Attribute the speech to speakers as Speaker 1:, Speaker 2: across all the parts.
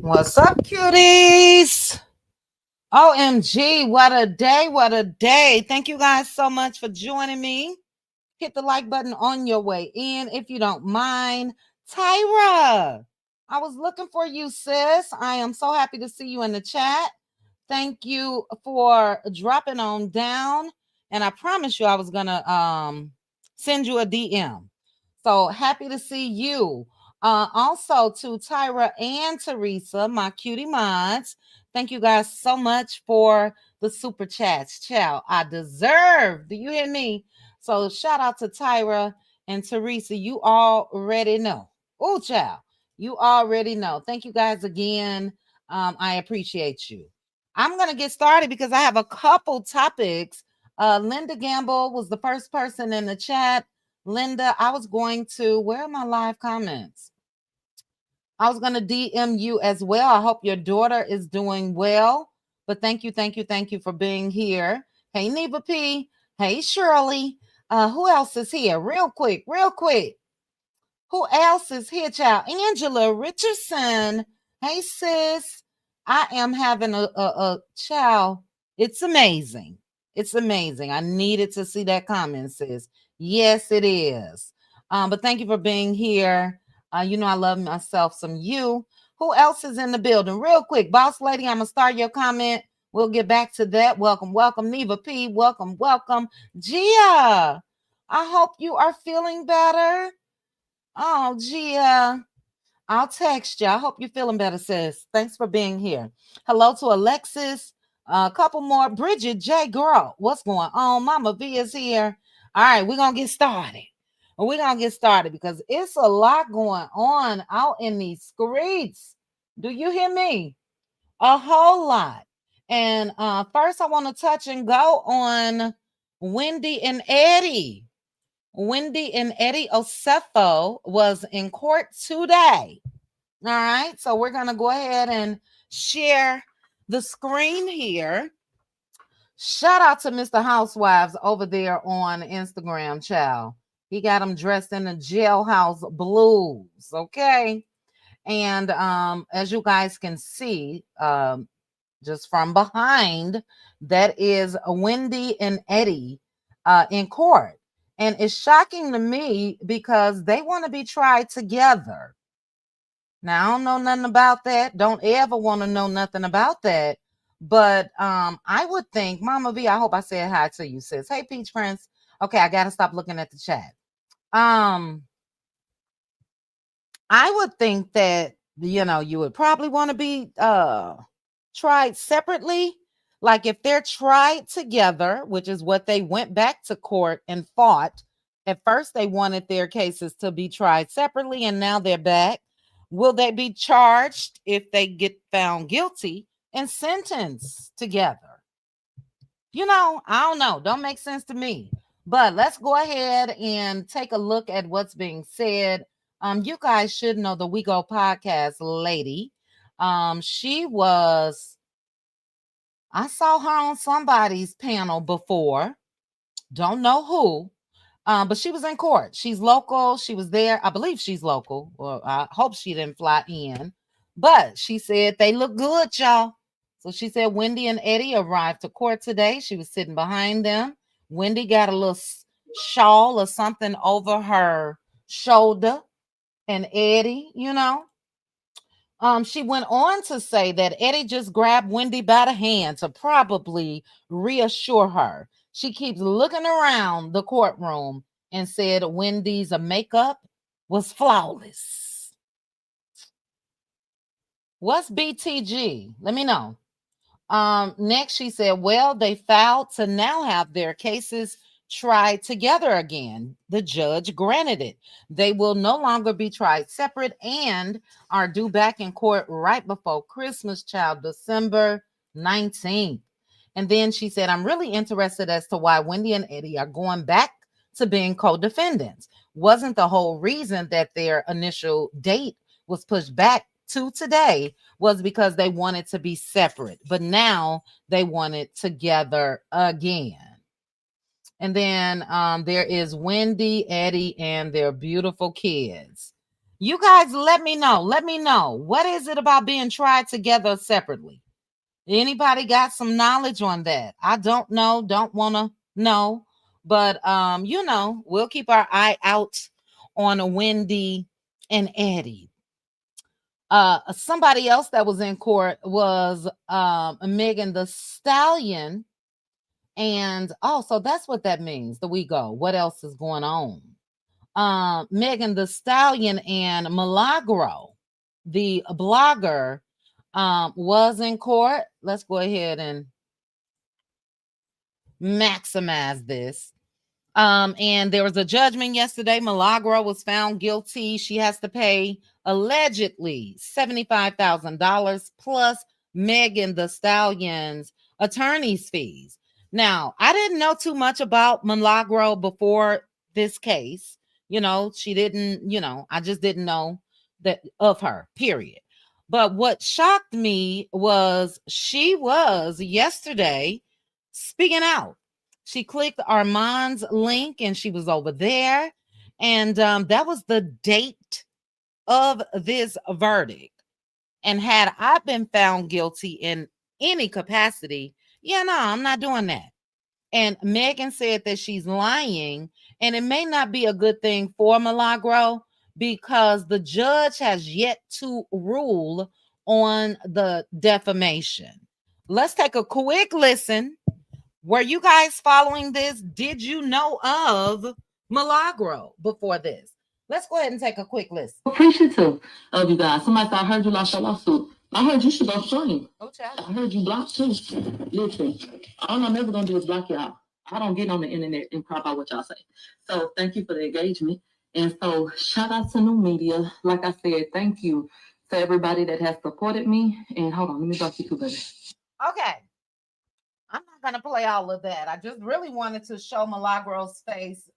Speaker 1: What's up, cuties? OMG, what a day, what a day. Thank you guys so much for joining me. Hit the like button on your way in if you don't mind. Tyra, I was looking for you, sis. I am so happy to see you in the chat. Thank you for dropping on down. And I promise you I was going to send you a DM. So happy to see you. Also to Tyra and Teresa, my cutie mods. Thank you guys so much for the super chats. Chow, I deserve. Do you hear me? So shout out to Tyra and Teresa. You already know. Oh, child. You already know. Thank you guys again. I appreciate you. I'm going to get started because I have a couple topics. Linda Gamble was the first person in the chat. Linda, I was going to, where are my live comments? I was going to DM you as well. I hope your daughter is doing well. But thank you for being here. Hey, Neva P. Hey, Shirley. Who else is here? Real quick. Who else is here, child? Angela Richardson. Hey, sis. I am having a child. It's amazing. It's amazing. I needed to see that comment, sis. Yes, it is. But thank you for being here. You know I love myself some you. Who else is in the building? Real quick, boss lady, I'm going to start your comment. We'll get back to that. Welcome, Neva P. Welcome. Gia, I hope you are feeling better. Oh, Gia, I'll text you. I hope you're feeling better, sis. Thanks for being here. Hello to Alexis. A couple more. Bridget J. Girl, what's going on? Mama V is here. All right, we're going to get started. Because it's a lot going on out in these streets. Do you hear me? A whole lot. And first, I want to touch and go on Wendy and Eddie. Wendy and Eddie Osefo was in court today. All right, so we're going to go ahead and share the screen here. Shout out to Mr. Housewives over there on Instagram, child. He got them dressed in the jailhouse blues, okay? And as you guys can see, just from behind, that is Wendy and Eddie in court. And it's shocking to me because they want to be tried together. Now, I don't know nothing about that. Don't ever want to know nothing about that. But I would think, Mama V, I hope I said hi to you, sis. Hey, Peach Prince. Okay, I got to stop looking at the chat. I would think that, you would probably want to be tried separately. Like if they're tried together, which is what they went back to court and fought. At first, they wanted their cases to be tried separately, and now they're back. Will they be charged if they get found guilty and sentenced together? I don't know. Don't make sense to me. But let's go ahead and take a look at what's being said. You guys should know the We Go podcast lady. She was, I saw her on somebody's panel before. Don't know who. But she was in court. She's local. She was there. I believe she's local. Well, I hope she didn't fly in. But she said they look good, y'all. So she said Wendy and Eddie arrived to court today. She was sitting behind them. Wendy got a little shawl or something over her shoulder. And Eddie, she went on to say that Eddie just grabbed Wendy by the hand to probably reassure her. She keeps looking around the courtroom and said Wendy's makeup was flawless. What's BTG? Let me know. Next, she said, well, they filed to now have their cases tried together again. The judge granted it. They will no longer be tried separate and are due back in court right before Christmas, child, December 19th. And then she said, I'm really interested as to why Wendy and Eddie are going back to being co-defendants. Wasn't the whole reason that their initial date was pushed back to today was because they wanted to be separate, but now they want it together again. And then there is Wendy, Eddie, and their beautiful kids. You guys let me know. Let me know. What is it about being tried together separately? Anybody got some knowledge on that? I don't know, don't want to know, but we'll keep our eye out on a Wendy and Eddie. Somebody else that was in court was Megan the Stallion. And so that's what that means. The we go. What else is going on? Megan the Stallion and Milagro, the blogger, was in court. Let's go ahead and maximize this. And there was a judgment yesterday. Milagro was found guilty. She has to pay allegedly $75,000 plus Megan the Stallion's attorney's fees. Now, I didn't know too much about Milagro before this case. She didn't, I just didn't know that of her, period. But what shocked me was she was yesterday speaking out. She clicked Armand's link and she was over there. And that was the date of this verdict. And had I been found guilty in any capacity, I'm not doing that. And Megan said that she's lying, and it may not be a good thing for Milagro because the judge has yet to rule on the defamation. Let's take a quick listen. Were you guys following this? Did you know of Milagro before this? Let's go ahead and take a quick listen.
Speaker 2: Appreciative of you guys. Somebody said, I heard you lost your lawsuit. I heard you should go stream.
Speaker 1: Oh, child.
Speaker 2: I heard you blocked too. Listen, all I'm ever going to do is block y'all. I don't get on the internet and crap out what y'all say. So thank you for the engagement. And so shout out to new media. Like I said, thank you to everybody that has supported me. And hold on, let me block you too, baby.
Speaker 1: Okay. I'm not gonna play all of that. I just really wanted to show Milagro's face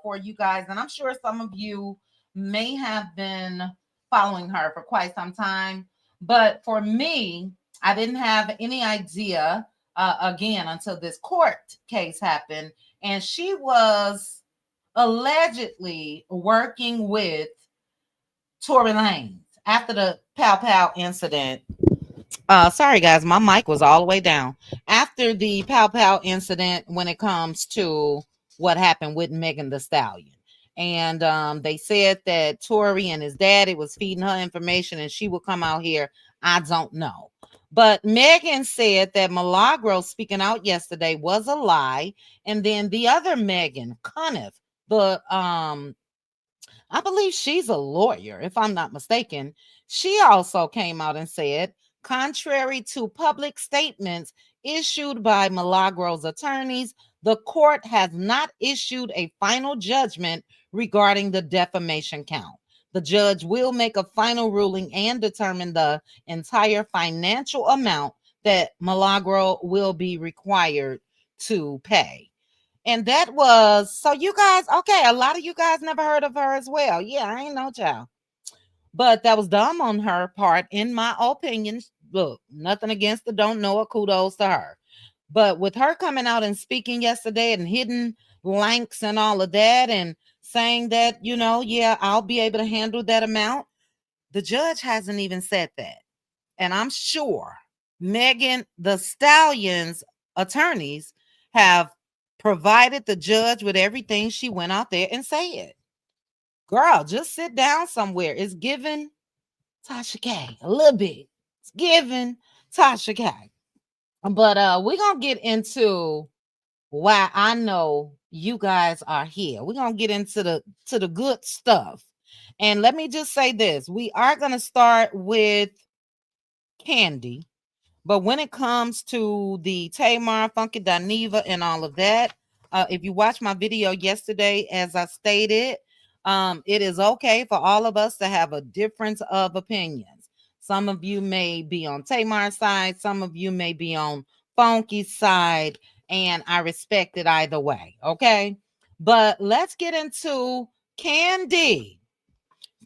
Speaker 1: for you guys, and I'm sure some of you may have been following her for quite some time. But for me, I didn't have any idea again until this court case happened, and she was allegedly working with Tory Lanez after the Pow Pow incident. Sorry guys, my mic was all the way down. After the Pow Pow incident, when it comes to what happened with Megan the Stallion. And they said that Tory and his daddy was feeding her information and she would come out here. I don't know. But Megan said that Milagro speaking out yesterday was a lie. And then the other Megan, Conniff, the I believe she's a lawyer, if I'm not mistaken. She also came out and said, contrary to public statements issued by Milagro's attorneys, the court has not issued a final judgment regarding the defamation count. The judge will make a final ruling and determine the entire financial amount that Milagro will be required to pay. And that was, so you guys, okay, a lot of you guys never heard of her as well. Yeah, I ain't no child. But that was dumb on her part, in my opinion. Look, nothing against the don't know her, kudos to her. But with her coming out and speaking yesterday and hitting links and all of that and saying that, I'll be able to handle that amount, the judge hasn't even said that. And I'm sure Megan the Stallion's attorneys have provided the judge with everything she went out there and said. Girl, just sit down somewhere. It's giving Tasha K a little bit. It's giving Tasha K. But we're gonna get into why I know you guys are here. We're gonna get into the good stuff. And let me just say this: we are gonna start with Kandi. But when it comes to the Tamar, Funky Dineva, and all of that, if you watch my video yesterday, as I stated, it is okay for all of us to have a difference of opinions. Some of you may be on Tamar's side, some of you may be on Funky's side, and I respect it either way, okay? But let's get into Kandi.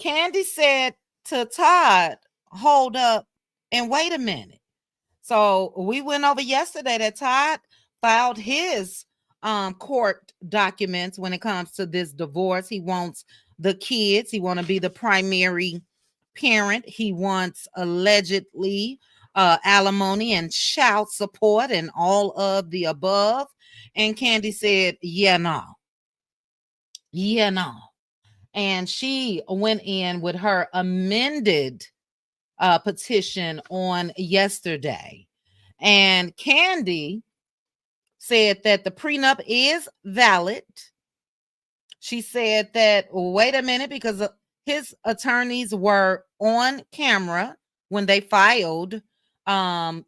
Speaker 1: Kandi said to Todd, hold up and wait a minute. So we went over yesterday that Todd filed his court documents when it comes to this divorce. He wants the kids. He want to be the primary parent. He wants allegedly alimony and child support and all of the above. And Kandi said, yeah, no. Yeah, no. And she went in with her amended petition on yesterday. And Kandi said that the prenup is valid. She said that, wait a minute, because his attorneys were on camera when they filed. When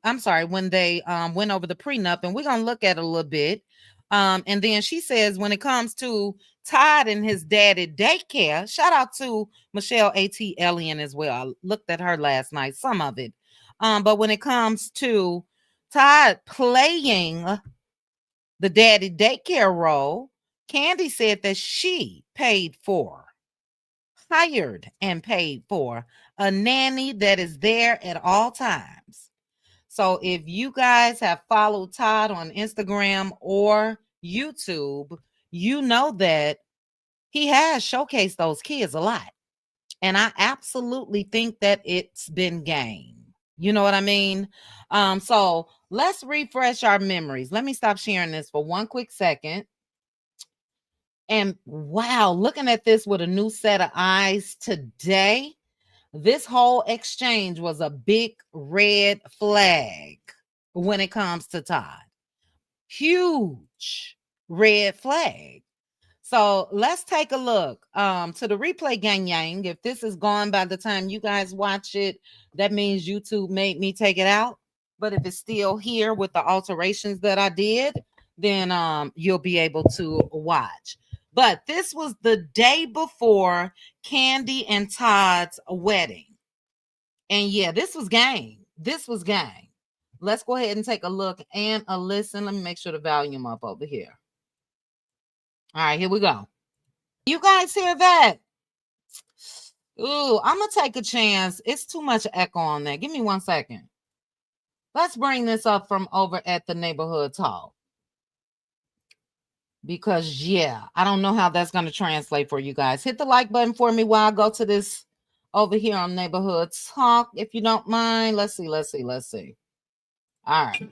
Speaker 1: they went over the prenup, and we're going to look at it a little bit. And then she says, when it comes to Todd and his daddy daycare, shout out to Michelle A.T. Elliott as well. I looked at her last night, some of it. But when it comes to Todd playing the daddy daycare role, Kandi said that she hired and paid for a nanny that is there at all times. So if you guys have followed Todd on Instagram or YouTube, you know that he has showcased those kids a lot. And I absolutely think that it's been game. You know what I mean? So let's refresh our memories. Let me stop sharing this for one quick second. And wow, looking at this with a new set of eyes today, this whole exchange was a big red flag when it comes to Todd. Huge red flag. So let's take a look to the replay gang yang. If this is gone by the time you guys watch it, that means YouTube made me take it out. But if it's still here with the alterations that I did, then you'll be able to watch. But this was the day before Kandi and Todd's wedding. And yeah, this was gang. This was gang. Let's go ahead and take a look and a listen. Let me make sure the volume up over here. All right, here we go. You guys hear that? Ooh, I'm going to take a chance. It's too much echo on that. Give me 1 second. Let's bring this up from over at the Neighborhood Talk. Because, yeah, I don't know how that's going to translate for you guys. Hit the like button for me while I go to this over here on Neighborhood Talk, if you don't mind. Let's see. All right.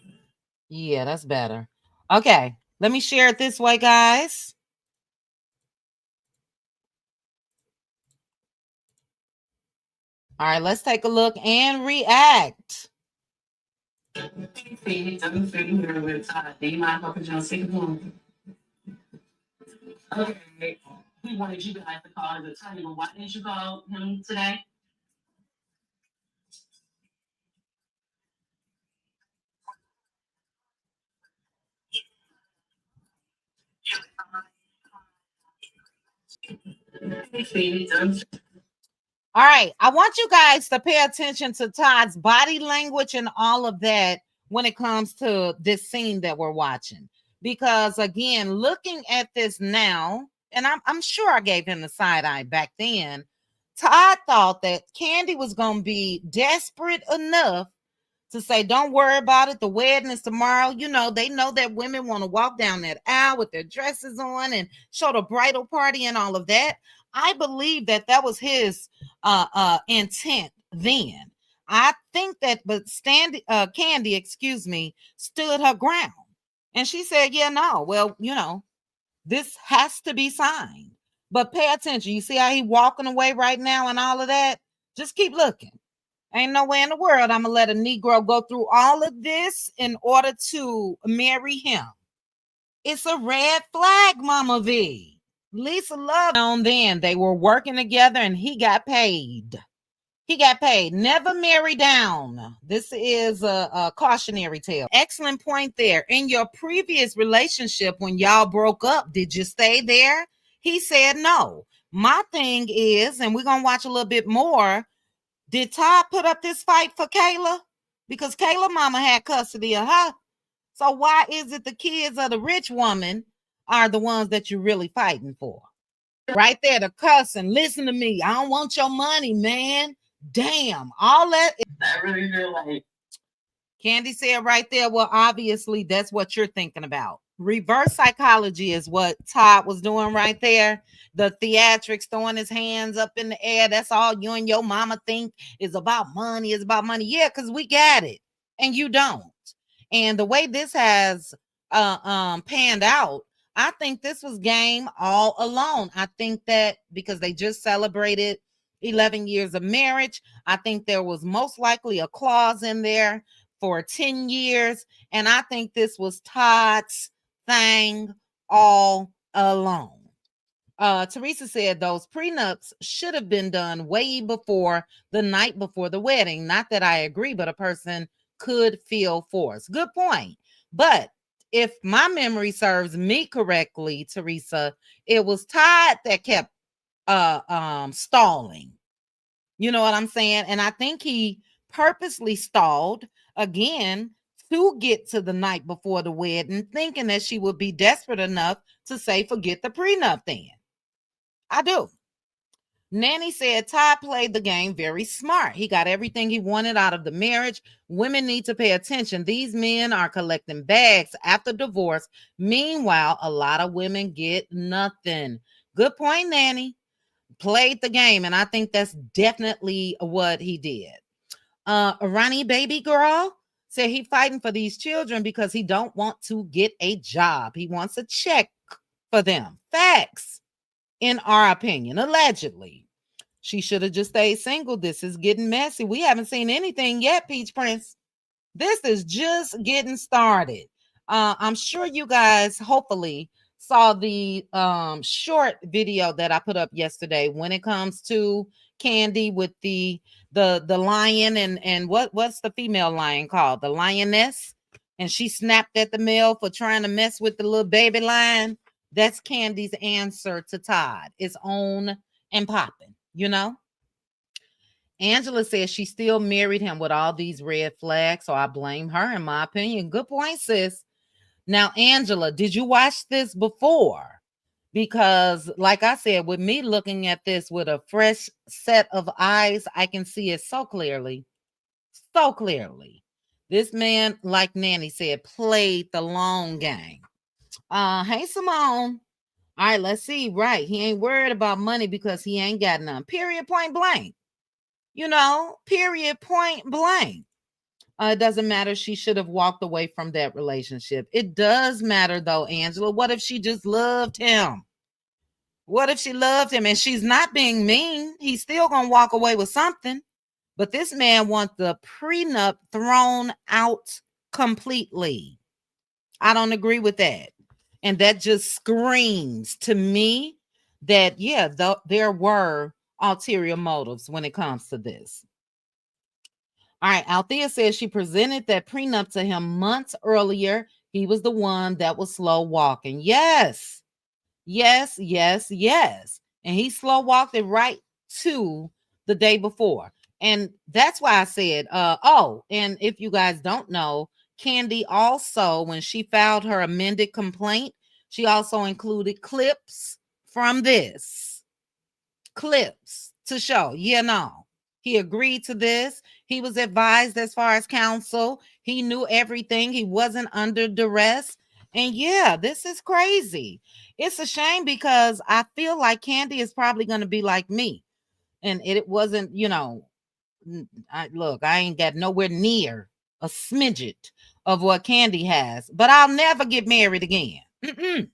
Speaker 1: Yeah, that's better. Okay, let me share it this way, guys. All right, let's take a look and react.
Speaker 2: I'm sitting here with Todd. Do you mind if I put you on speakerphone? Okay. He wanted you guys to call his attorney, but why didn't you call him today?
Speaker 1: All right, I want you guys to pay attention to Todd's body language and all of that when it comes to this scene that we're watching. Because again, looking at this now, and I'm sure I gave him the side eye back then, Todd thought that Kandi was going to be desperate enough to say, don't worry about it. The wedding is tomorrow. You know, they know that women want to walk down that aisle with their dresses on and show the bridal party and all of that. I believe that was his intent then. I think that, but Kandi, stood her ground. And she said, yeah, no, well, you know, this has to be signed. But pay attention. You see how he walking away right now and all of that? Just keep looking. Ain't no way in the world I'm going to let a Negro go through all of this in order to marry him. It's a red flag, Mama V. Lisa Love on then. They were working together and he got paid. He got paid. Never marry down. This is a cautionary tale. Excellent point there. In your previous relationship, when y'all broke up, did you stay there? He said no. My thing is, and we're going to watch a little bit more, did Todd put up this fight for Kayla? Because Kayla mama had custody of her. So why is it the kids of the rich woman are the ones that you're really fighting for? Right there, the cussing. Listen to me. I don't want your money, man. Damn. All that.
Speaker 2: I really feel like
Speaker 1: Kandi said right there, well, obviously that's what you're thinking about. Reverse psychology is what Todd was doing right there. The theatrics, throwing his hands up in the air. That's all you and your mama think is about money, is about money. Yeah, because we got it and you don't. And the way this has panned out, I think this was game all alone. I think that because they just celebrated 11 years of marriage, I think there was most likely a clause in there for 10 years. And I think this was Todd's thing all along. Teresa said those prenups should have been done way before the night before the wedding. Not that I agree, but a person could feel forced. Good point. But if my memory serves me correctly, Teresa, it was Todd that kept stalling. You know what I'm saying? And I think he purposely stalled again to get to the night before the wedding, thinking that she would be desperate enough to say, forget the prenup then. I do. Nanny said Todd played the game very smart. He got everything he wanted out of the marriage. Women need to pay attention. These men are collecting bags after divorce. Meanwhile, a lot of women get nothing. Good point, Nanny. Played the game, and I think that's definitely what he did. Ronnie baby girl said he fighting for these children because he don't want to get a job. He wants a check for them. Facts, in our opinion, allegedly. She should have just stayed single. This is getting messy. We haven't seen anything yet, Peach Prince. This is just getting started. I'm sure you guys hopefully saw the short video that I put up yesterday when it comes to Kandi with the lion and what's the female lion called? The lioness. And she snapped at the male for trying to mess with the little baby lion. That's Kandi's answer to Todd. It's on and popping, you know? Angela says she still married him with all these red flags, so I blame her, in my opinion. Good point, sis. Now, Angela, did you watch this before? Because, like I said, with me looking at this with a fresh set of eyes, I can see it so clearly. So clearly. This man, like Nanny said, played the long game. Hey, Simone. All right, let's see. Right. He ain't worried about money because he ain't got none. Period, point blank. You know, period, point blank. It doesn't matter. She should have walked away from that relationship. It does matter, though, Angela. What if she just loved him? What if she loved him and she's not being mean? He's still going to walk away with something. But this man wants the prenup thrown out completely. I don't agree with that. And that just screams to me that, yeah, there were ulterior motives when it comes to this. All right, Althea says she presented that prenup to him months earlier. He was the one that was slow walking. Yes, yes, yes, yes. And he slow walked it right to the day before. And that's why I said, and if you guys don't know, Kandi also, when she filed her amended complaint, she also included clips from this. Clips to show, he agreed to this. He was advised as far as counsel. He knew everything. He wasn't under duress. And yeah, this is crazy. It's a shame because I feel like Kandi is probably going to be like me. And it wasn't, I ain't got nowhere near a smidget of what Kandi has, but I'll never get married again.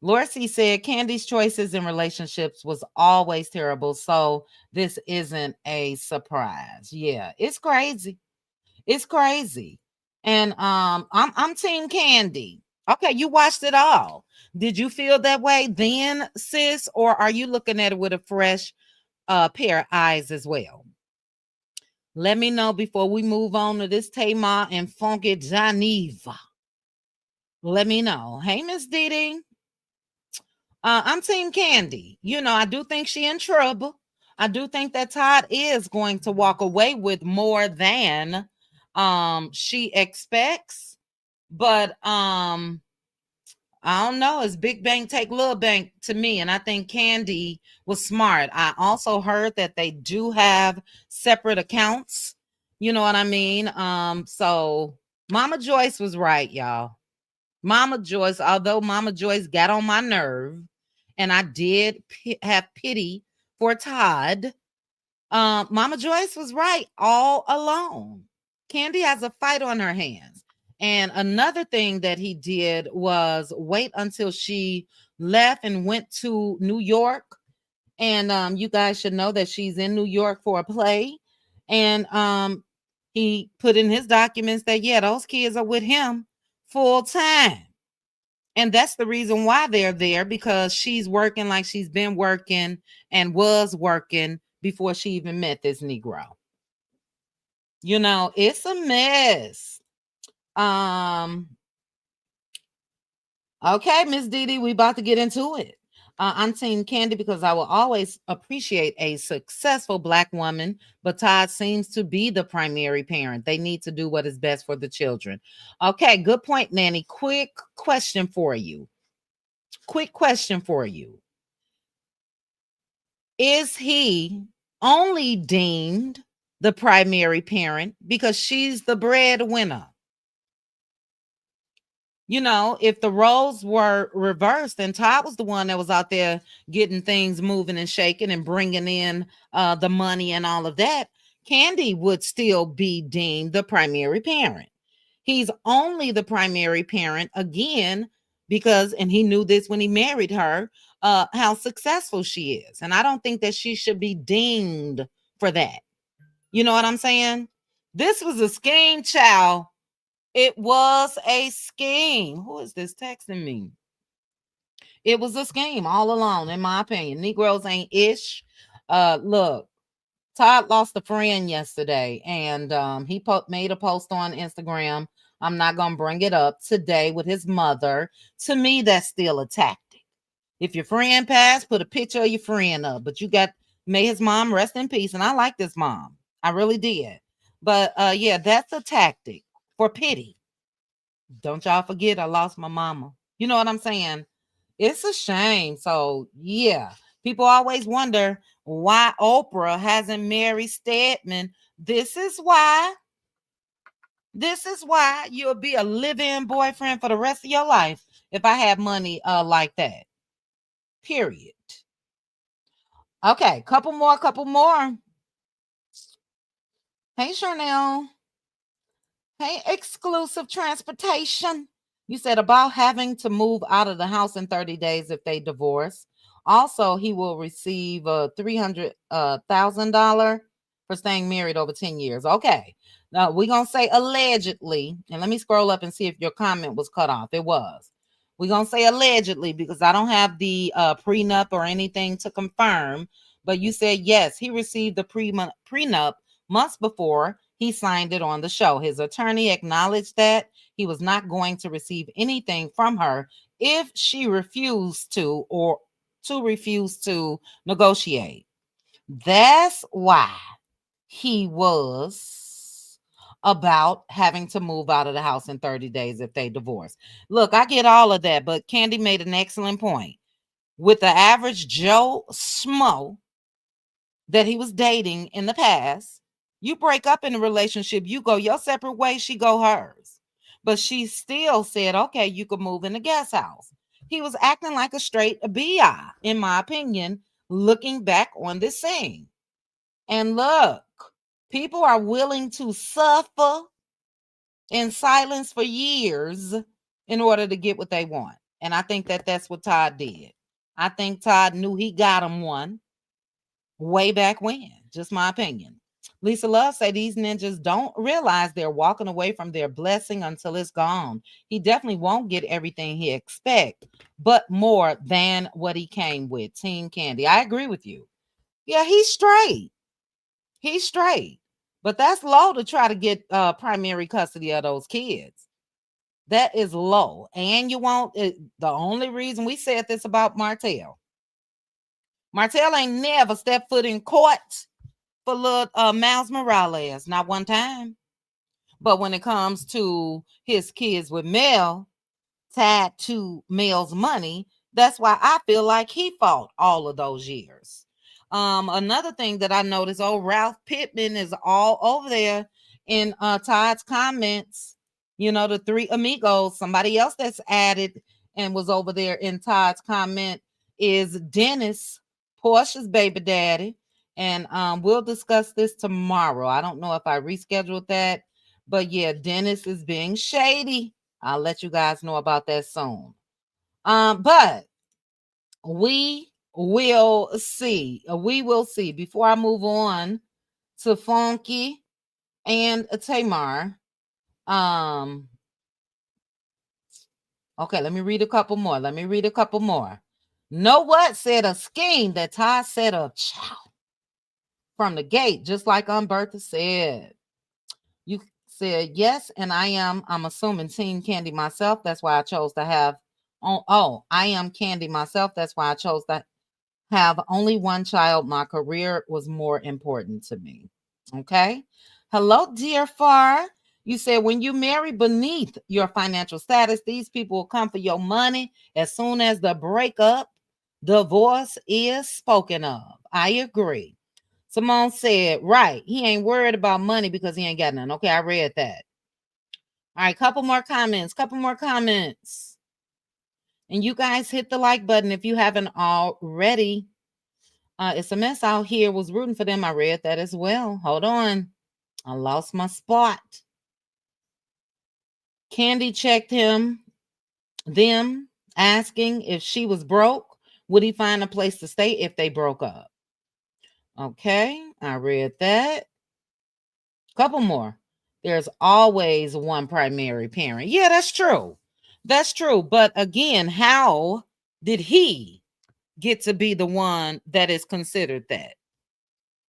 Speaker 1: Lorcy said Kandi's choices in relationships was always terrible, so this isn't a surprise. Yeah, it's crazy. It's crazy. And I'm team Kandi. Okay, you watched it all. Did you feel that way then, sis, or are you looking at it with a fresh pair of eyes as well? Let me know before we move on to this Tamar and Funky Geneva. Let me know. Hey, Miss Didi. I'm team Kandi. I do think she in trouble. I do think that Todd is going to walk away with more than she expects. But I don't know. It's big bank take little bank to me. And I think Kandi was smart. I also heard that they do have separate accounts. You know what I mean? So Mama Joyce was right, y'all. Mama Joyce, although Mama Joyce got on my nerve, and I did have pity for Todd, Mama Joyce was right all along. Kandi has a fight on her hands. And another thing that he did was wait until she left and went to New York. And you guys should know that she's in New York for a play. And he put in his documents that, yeah, those kids are with him full time. And that's the reason why they're there, because she's working like she's been working and was working before she even met this Negro. You know, it's a mess. Okay, Miss Didi, we about to get into it. I'm Team Kandi because I will always appreciate a successful Black woman, but Todd seems to be the primary parent. They need to do what is best for the children. Okay, good point, Nanny. Quick question for you. Is he only deemed the primary parent because she's the breadwinner? You know, if the roles were reversed and Todd was the one that was out there getting things moving and shaking and bringing in the money and all of that, Kandi would still be deemed the primary parent. He's only the primary parent again because, and he knew this when he married her, how successful she is. And I don't think that she should be deemed for that. You know what I'm saying? This was a scheme, child. It was a scheme. Who is this texting me? It was a scheme all along, in my opinion. Negroes ain't ish. Look, Todd lost a friend yesterday, and he made a post on Instagram. I'm not going to bring it up today with his mother. To me, that's still a tactic. If your friend passed, put a picture of your friend up. But may his mom rest in peace. And I like this mom. I really did. But yeah, that's a tactic for pity. Don't y'all forget I lost my mama. You know what I'm saying? It's a shame. So yeah, people always wonder why Oprah hasn't married Stedman. This is why. This is why you'll be a live-in boyfriend for the rest of your life if I have money like that. Period. Okay, couple more. Hey, Chanel. Hey, exclusive transportation. You said about having to move out of the house in 30 days if they divorce. Also, he will receive a $300,000 for staying married over 10 years. Okay. Now we're going to say allegedly, and let me scroll up and see if your comment was cut off. It was. We're going to say allegedly because I don't have the prenup or anything to confirm. But you said, yes, he received the prenup months before he signed it on the show. His attorney acknowledged that he was not going to receive anything from her if she refused to negotiate. That's why he was about having to move out of the house in 30 days if they divorce. Look, I get all of that, but Kandi made an excellent point. With the average Joe Schmo that he was dating in the past, you break up in a relationship, you go your separate way, she go hers. But she still said, okay, you could move in the guest house. He was acting like a straight BI, in my opinion, looking back on this scene. And look, people are willing to suffer in silence for years in order to get what they want. And I think that that's what Todd did. I think Todd knew he got him one way back when. Just my opinion. Lisa Love say these ninjas don't realize they're walking away from their blessing until it's gone. He definitely won't get everything he expect, but more than what he came with. Team Kandi. I agree with you. Yeah, he's straight. He's straight. But that's low to try to get primary custody of those kids. That is low. And you won't. The only reason we said this about Martell ain't never stepped foot in court for little Miles Morales, not one time. But when it comes to his kids with Mel, tied to Mel's money, that's why I feel like he fought all of those years. Another thing that I noticed, Ralph Pittman is all over there in Todd's comments. You know, the three amigos. Somebody else that's added and was over there in Todd's comment is Dennis, Portia's baby daddy. And we'll discuss this tomorrow. I don't know if I rescheduled that, but yeah, Dennis is being shady. I'll let you guys know about that soon. But we will see. We will see. Before I move on to Funky and Tamar, okay, let me read a couple more. Know what said a scheme that Ty set up from the gate, just like Bertha said. You said yes, and I'm assuming Team Kandi myself. That's why I chose to have I am Kandi myself. That's why I chose to have only one child. My career was more important to me. Okay. Hello, dear Far. You said when you marry beneath your financial status, these people will come for your money as soon as the breakup, divorce is spoken of. I agree. Simone said, right. He ain't worried about money because he ain't got none. Okay, I read that. All right, couple more comments. And you guys hit the like button if you haven't already. It's a mess out here. Was rooting for them. I read that as well. Hold on. I lost my spot. Kandi checked them asking if she was broke. Would he find a place to stay if they broke up? Okay, I read that. Couple more. There's always one primary parent. Yeah, that's true. That's true. But again, how did he get to be the one that is considered that?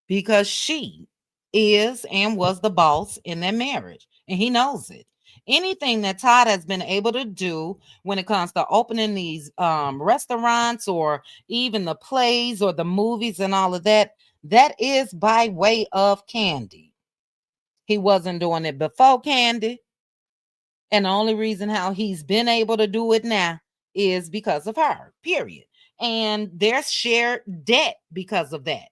Speaker 1: Because she is and was the boss in their marriage, and he knows it. Anything that Todd has been able to do when it comes to opening these restaurants or even the plays or the movies and all of that, that is by way of Kandi. He wasn't doing it before Kandi. And the only reason how he's been able to do it now is because of her, period. And there's shared debt because of that.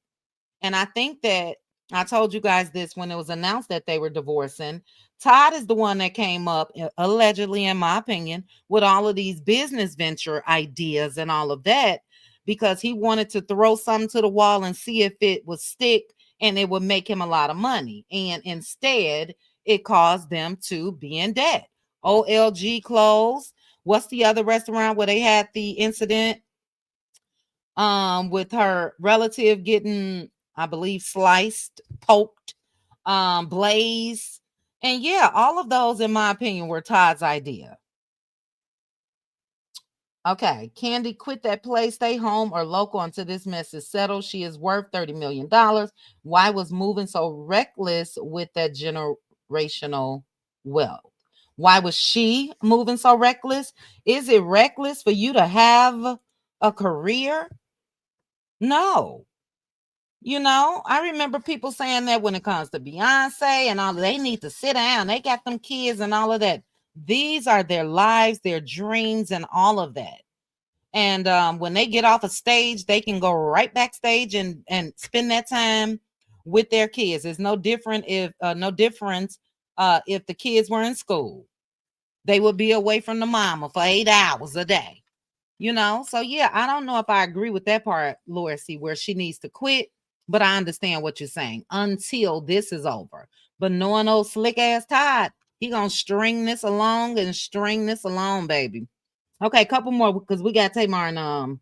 Speaker 1: And I think that I told you guys this when it was announced that they were divorcing. Todd is the one that came up, allegedly, in my opinion, with all of these business venture ideas and all of that, because he wanted to throw something to the wall and see if it would stick and it would make him a lot of money. And instead, it caused them to be in debt. OLG closed. What's the other restaurant where they had the incident with her relative getting, I believe, sliced, poked, blaze? And yeah, all of those, in my opinion, were Todd's idea. Okay, Kandi, quit that place, stay home or local until this mess is settled. She is worth $30 million. Why was moving so reckless with that generational wealth? Why was she moving so reckless? Is it reckless for you to have a career? No. You know, I remember people saying that when it comes to Beyonce and all, they need to sit down. They got them kids and all of that. These are their lives, their dreams, and all of that. And when they get off a stage, they can go right backstage and spend that time with their kids. It's no different if if the kids were in school. They would be away from the mama for 8 hours a day. You know, so yeah, I don't know if I agree with that part, Laura C, where she needs to quit, but I understand what you're saying until this is over. But knowing old slick ass Todd, he gonna string this along and string this along, baby. Okay, couple more because we got Tamar and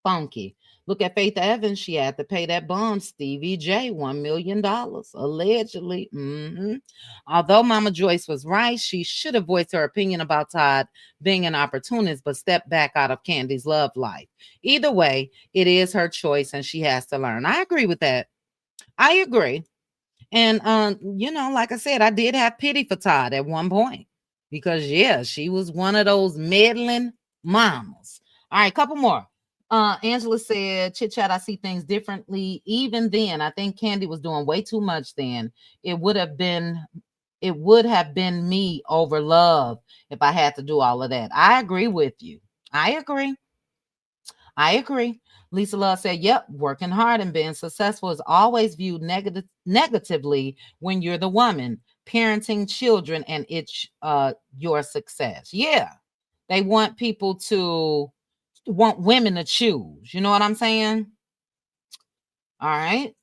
Speaker 1: Funky. Look at Faith Evans. She had to pay that bum, Stevie J, $1 million, allegedly. Although Mama Joyce was right, she should have voiced her opinion about Todd being an opportunist, but stepped back out of Kandi's love life. Either way, it is her choice and she has to learn. I agree with that. I agree. And you know, like I said, I did have pity for Todd at one point because yeah, she was one of those meddling mamas. All right, couple more. Angela said, Chit Chat, I see things differently. Even then, I think Kandi was doing way too much then. It would have been me over love if I had to do all of that. I agree with you. I agree. I agree. Lisa Love said, yep, working hard and being successful is always viewed negatively when you're the woman. parenting children, and it's your success. Yeah, they want people to want women to choose. You know what I'm saying? All right.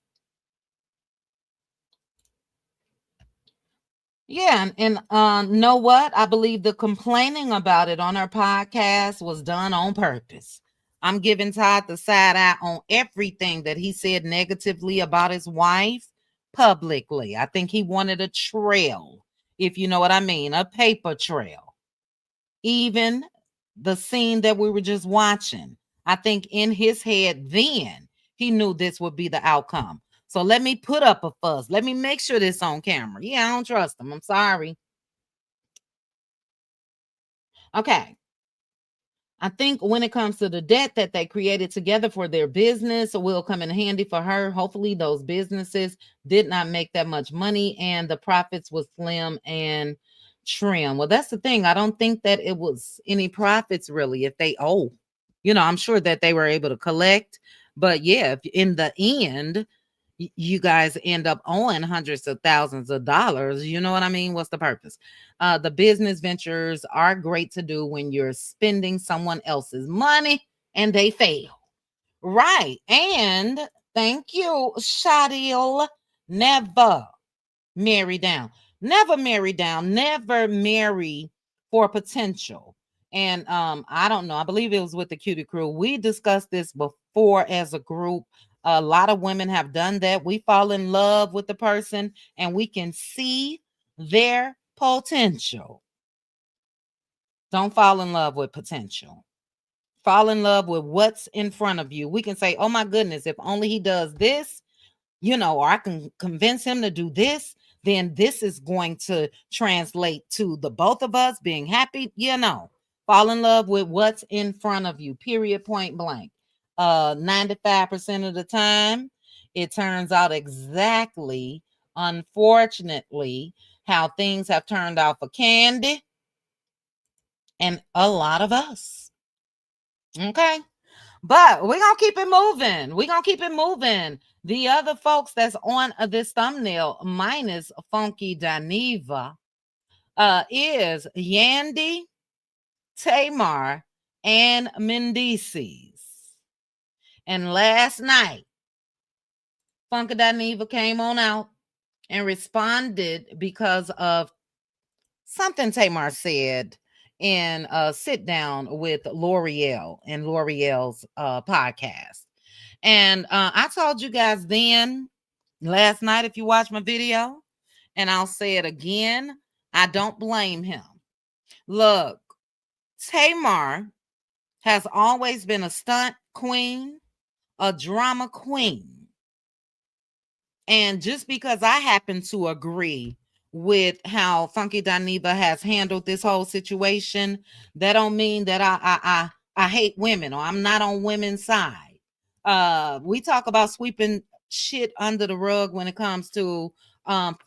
Speaker 1: Yeah, and know what? I believe the complaining about it on our podcast was done on purpose. I'm giving Todd the side eye on everything that he said negatively about his wife publicly. I think he wanted a trail, if you know what I mean, a paper trail. Even the scene that we were just watching, I think in his head then he knew this would be the outcome. So let me put up a fuss. Let me make sure this on camera. Yeah, I don't trust him. I'm sorry. Okay. I think when it comes to the debt that they created together for their business, will come in handy for her. Hopefully, those businesses did not make that much money and the profits was slim and trim. Well, that's the thing. I don't think that it was any profits really if they owe. I'm sure that they were able to collect. But yeah, if in the end, you guys end up owing hundreds of thousands of dollars. You know what I mean? What's the purpose? The business ventures are great to do when you're spending someone else's money and they fail. Right. And thank you, Shadil. Never marry down. Never marry down. Never marry for potential. And I don't know. I believe it was with the Cutie Crew. We discussed this before as a group. A lot of women have done that. We fall in love with the person and we can see their potential. Don't fall in love with potential. Fall in love with what's in front of you. We can say, oh my goodness, if only he does this, or I can convince him to do this, then this is going to translate to the both of us being happy. Fall in love with what's in front of you, period, point blank. 95% of the time, it turns out exactly, unfortunately, how things have turned out for Kandi and a lot of us. Okay. But we're going to keep it moving. We're going to keep it moving. The other folks that's on this thumbnail, minus Funky Daniva, is Yandy, Tamar, and Mendeecee'S. And last night, Funky Daniva came on out and responded because of something Tamar said in a sit down with L'Oreal and L'Oreal's podcast. And I told you guys then last night, if you watch my video, and I'll say it again, I don't blame him. Look, Tamar has always been a stunt queen, a drama queen. And just because I happen to agree with how Funky Daniva has handled this whole situation, that don't mean that I hate women or I'm not on women's side. We talk about sweeping shit under the rug when it comes to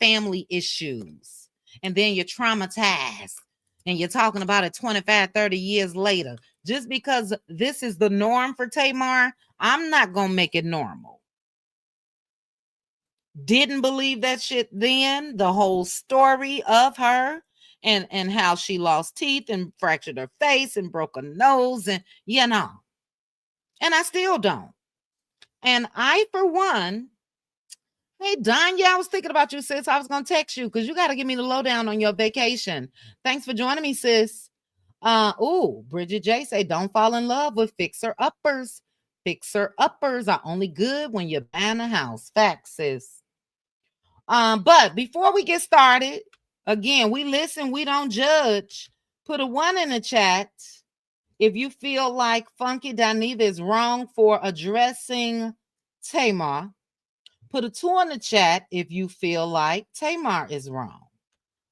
Speaker 1: family issues. And then you're traumatized and you're talking about it 25, 30 years later. Just because this is the norm for Tamar, I'm not going to make it normal. Didn't believe that shit then, the whole story of her and how she lost teeth and fractured her face and broke her nose and and I still don't. And I, for one, hey Danya, I was thinking about you, sis. I was gonna text you because you got to give me the lowdown on your vacation. Thanks for joining me, sis. Bridget J say don't fall in love with fixer uppers. Fixer uppers are only good when you're buying a house. Facts, sis. But before we get started, again, we listen, we don't judge. Put a 1 in the chat if you feel like Funky Daniva is wrong for addressing Tamar. Put a 2 in the chat if you feel like Tamar is wrong.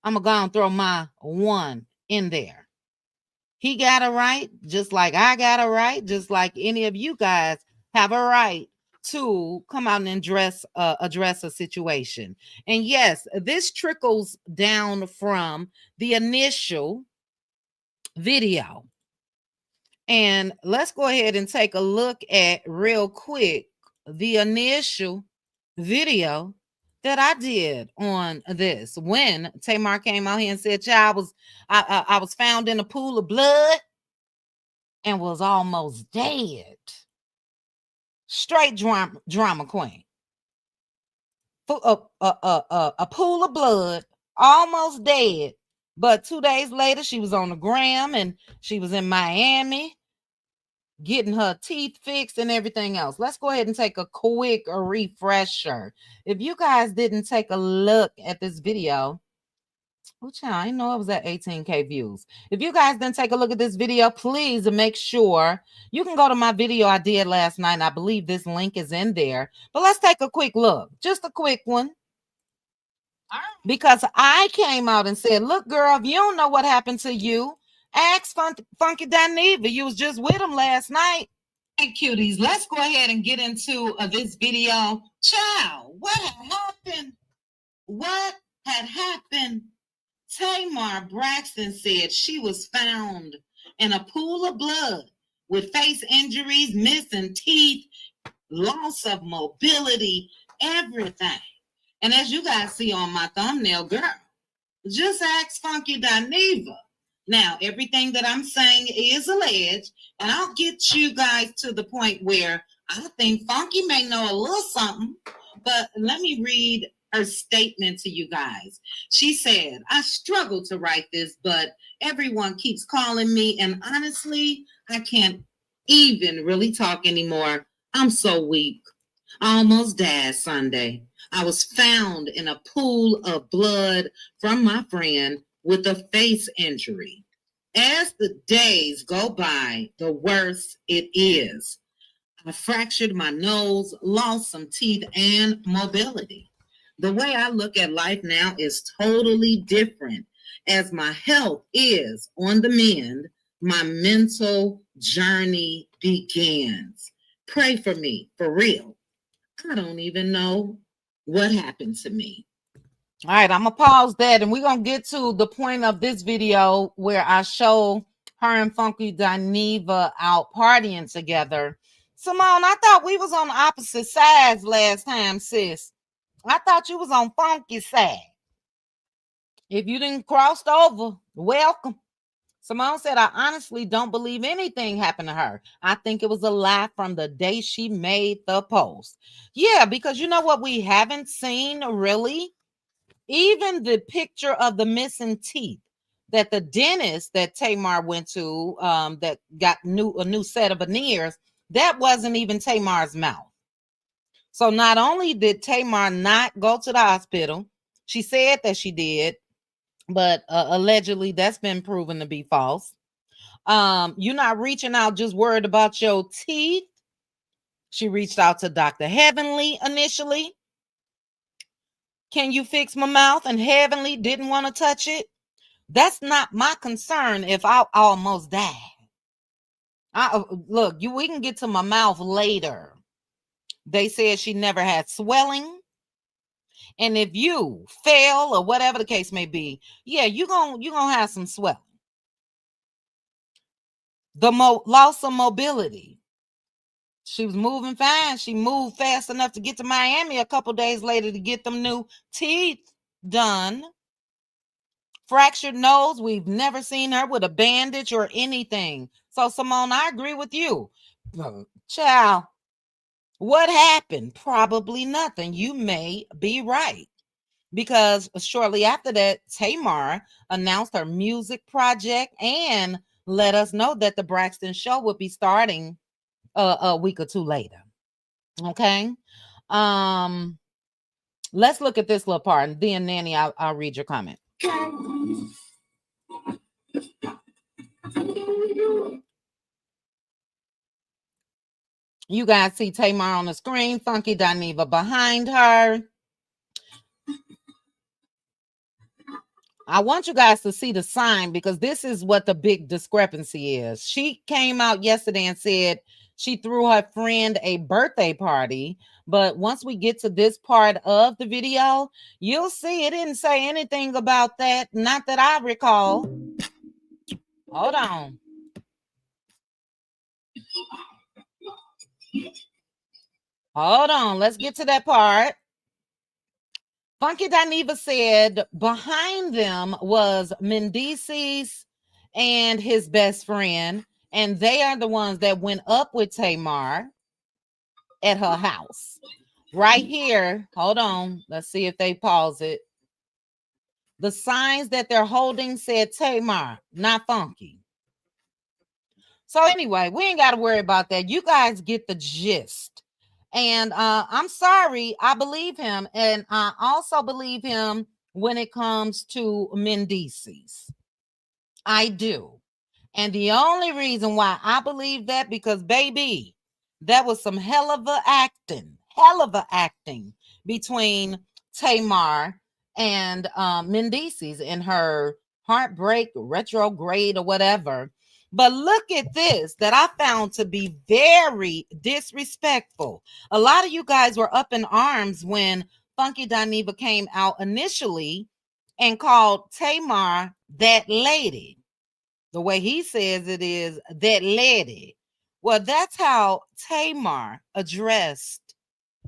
Speaker 1: I'm going to go and throw my 1 in there. He got a right, just like I got a right, just like any of you guys have a right to come out and address a situation. And yes, this trickles down from the initial video. And let's go ahead and take a look at real quick the initial video that I did on this when Tamar came out here and said, "Child, I was found in a pool of blood and was almost dead." Straight drama queen. A pool of blood, almost dead. But 2 days later, she was on the gram and she was in Miami getting her teeth fixed and everything else. Let's go ahead and take a quick refresher. If you guys didn't take a look at this video, I didn't know it was at 18K views. If you guys didn't take a look at this video, please make sure you can go to my video I did last night. And I believe this link is in there. But let's take a quick look. Just a quick one. Because I came out and said, look, girl, if you don't know what happened to you, ask Funky Dineva. You was just with him last night. Hey, cuties, let's go ahead and get into this video. Child, what had happened? What had happened? Tamar Braxton said she was found in a pool of blood with face injuries, missing teeth, loss of mobility, everything. And as you guys see on my thumbnail, girl, just ask Funky Dineva. Now, everything that I'm saying is alleged, and I'll get you guys to the point where I think Funky may know a little something, but let me read her statement to you guys. She said, I struggle to write this, but everyone keeps calling me, and honestly, I can't even really talk anymore. I'm so weak. I almost died Sunday. I was found in a pool of blood from my friend with a face injury. As the days go by, the worse it is. I fractured my nose, lost some teeth and mobility. The way I look at life now is totally different. As my health is on the mend, my mental journey begins. Pray for me, for real. I don't even know what happened to me. All right, I'm going to pause that and we're going to get to the point of this video where I show her and Funky Dineva out partying together. Simone, I thought we was on opposite sides last time, sis. I thought you was on Funky's side. If you didn't cross over, welcome. Simone said, I honestly don't believe anything happened to her. I think it was a lie from the day she made the post. Yeah, because you know what we haven't seen really? Even the picture of the missing teeth that the dentist that Tamar went to that got a new set of veneers, that wasn't even Tamar's mouth. So not only did Tamar not go to the hospital, she said that she did, but allegedly that's been proven to be false. You're not reaching out just worried about your teeth. She reached out to Dr. Heavenly initially. Can you fix my mouth? And Heavenly didn't want to touch it. That's not my concern if I almost died. We can get to my mouth later. They said she never had swelling. And if you fail or whatever the case may be, yeah, you're gonna have some swelling. The loss of mobility. She was moving fine. She moved fast enough to get to Miami a couple days later to get them new teeth done. Fractured nose. We've never seen her with a bandage or anything. So, Simone, I agree with you. Child, what happened? Probably nothing. You may be right. Because shortly after that, Tamar announced her music project and let us know that the Braxton show would be starting a week or two later. Okay. Let's look at this little part, and then Nanny, I'll read your comment. You guys see Tamar on the screen, Funky Dineva behind her. I want you guys to see the sign because this is what the big discrepancy is. She came out yesterday and said she threw her friend a birthday party. But once we get to this part of the video, you'll see it didn't say anything about that. Not that I recall. Hold on. Hold on. Let's get to that part. Funky Dineva said behind them was Mendeecee'S and his best friend, and they are the ones that went up with Tamar at her house. Right here, hold on. Let's see if they pause it. The signs that they're holding said Tamar, not Funky. So anyway, we ain't got to worry about that. You guys get the gist. And I'm sorry, I believe him. And I also believe him when it comes to Mendeecee'S. I do. And the only reason why I believe that, because baby, that was some hell of a acting between Tamar and Mendeecee'S in her heartbreak retrograde or whatever. But look at this that I found to be very disrespectful. A lot of you guys were up in arms when Funky Dineva came out initially and called Tamar that lady. The way he says it is that lady. Well, that's how Tamar addressed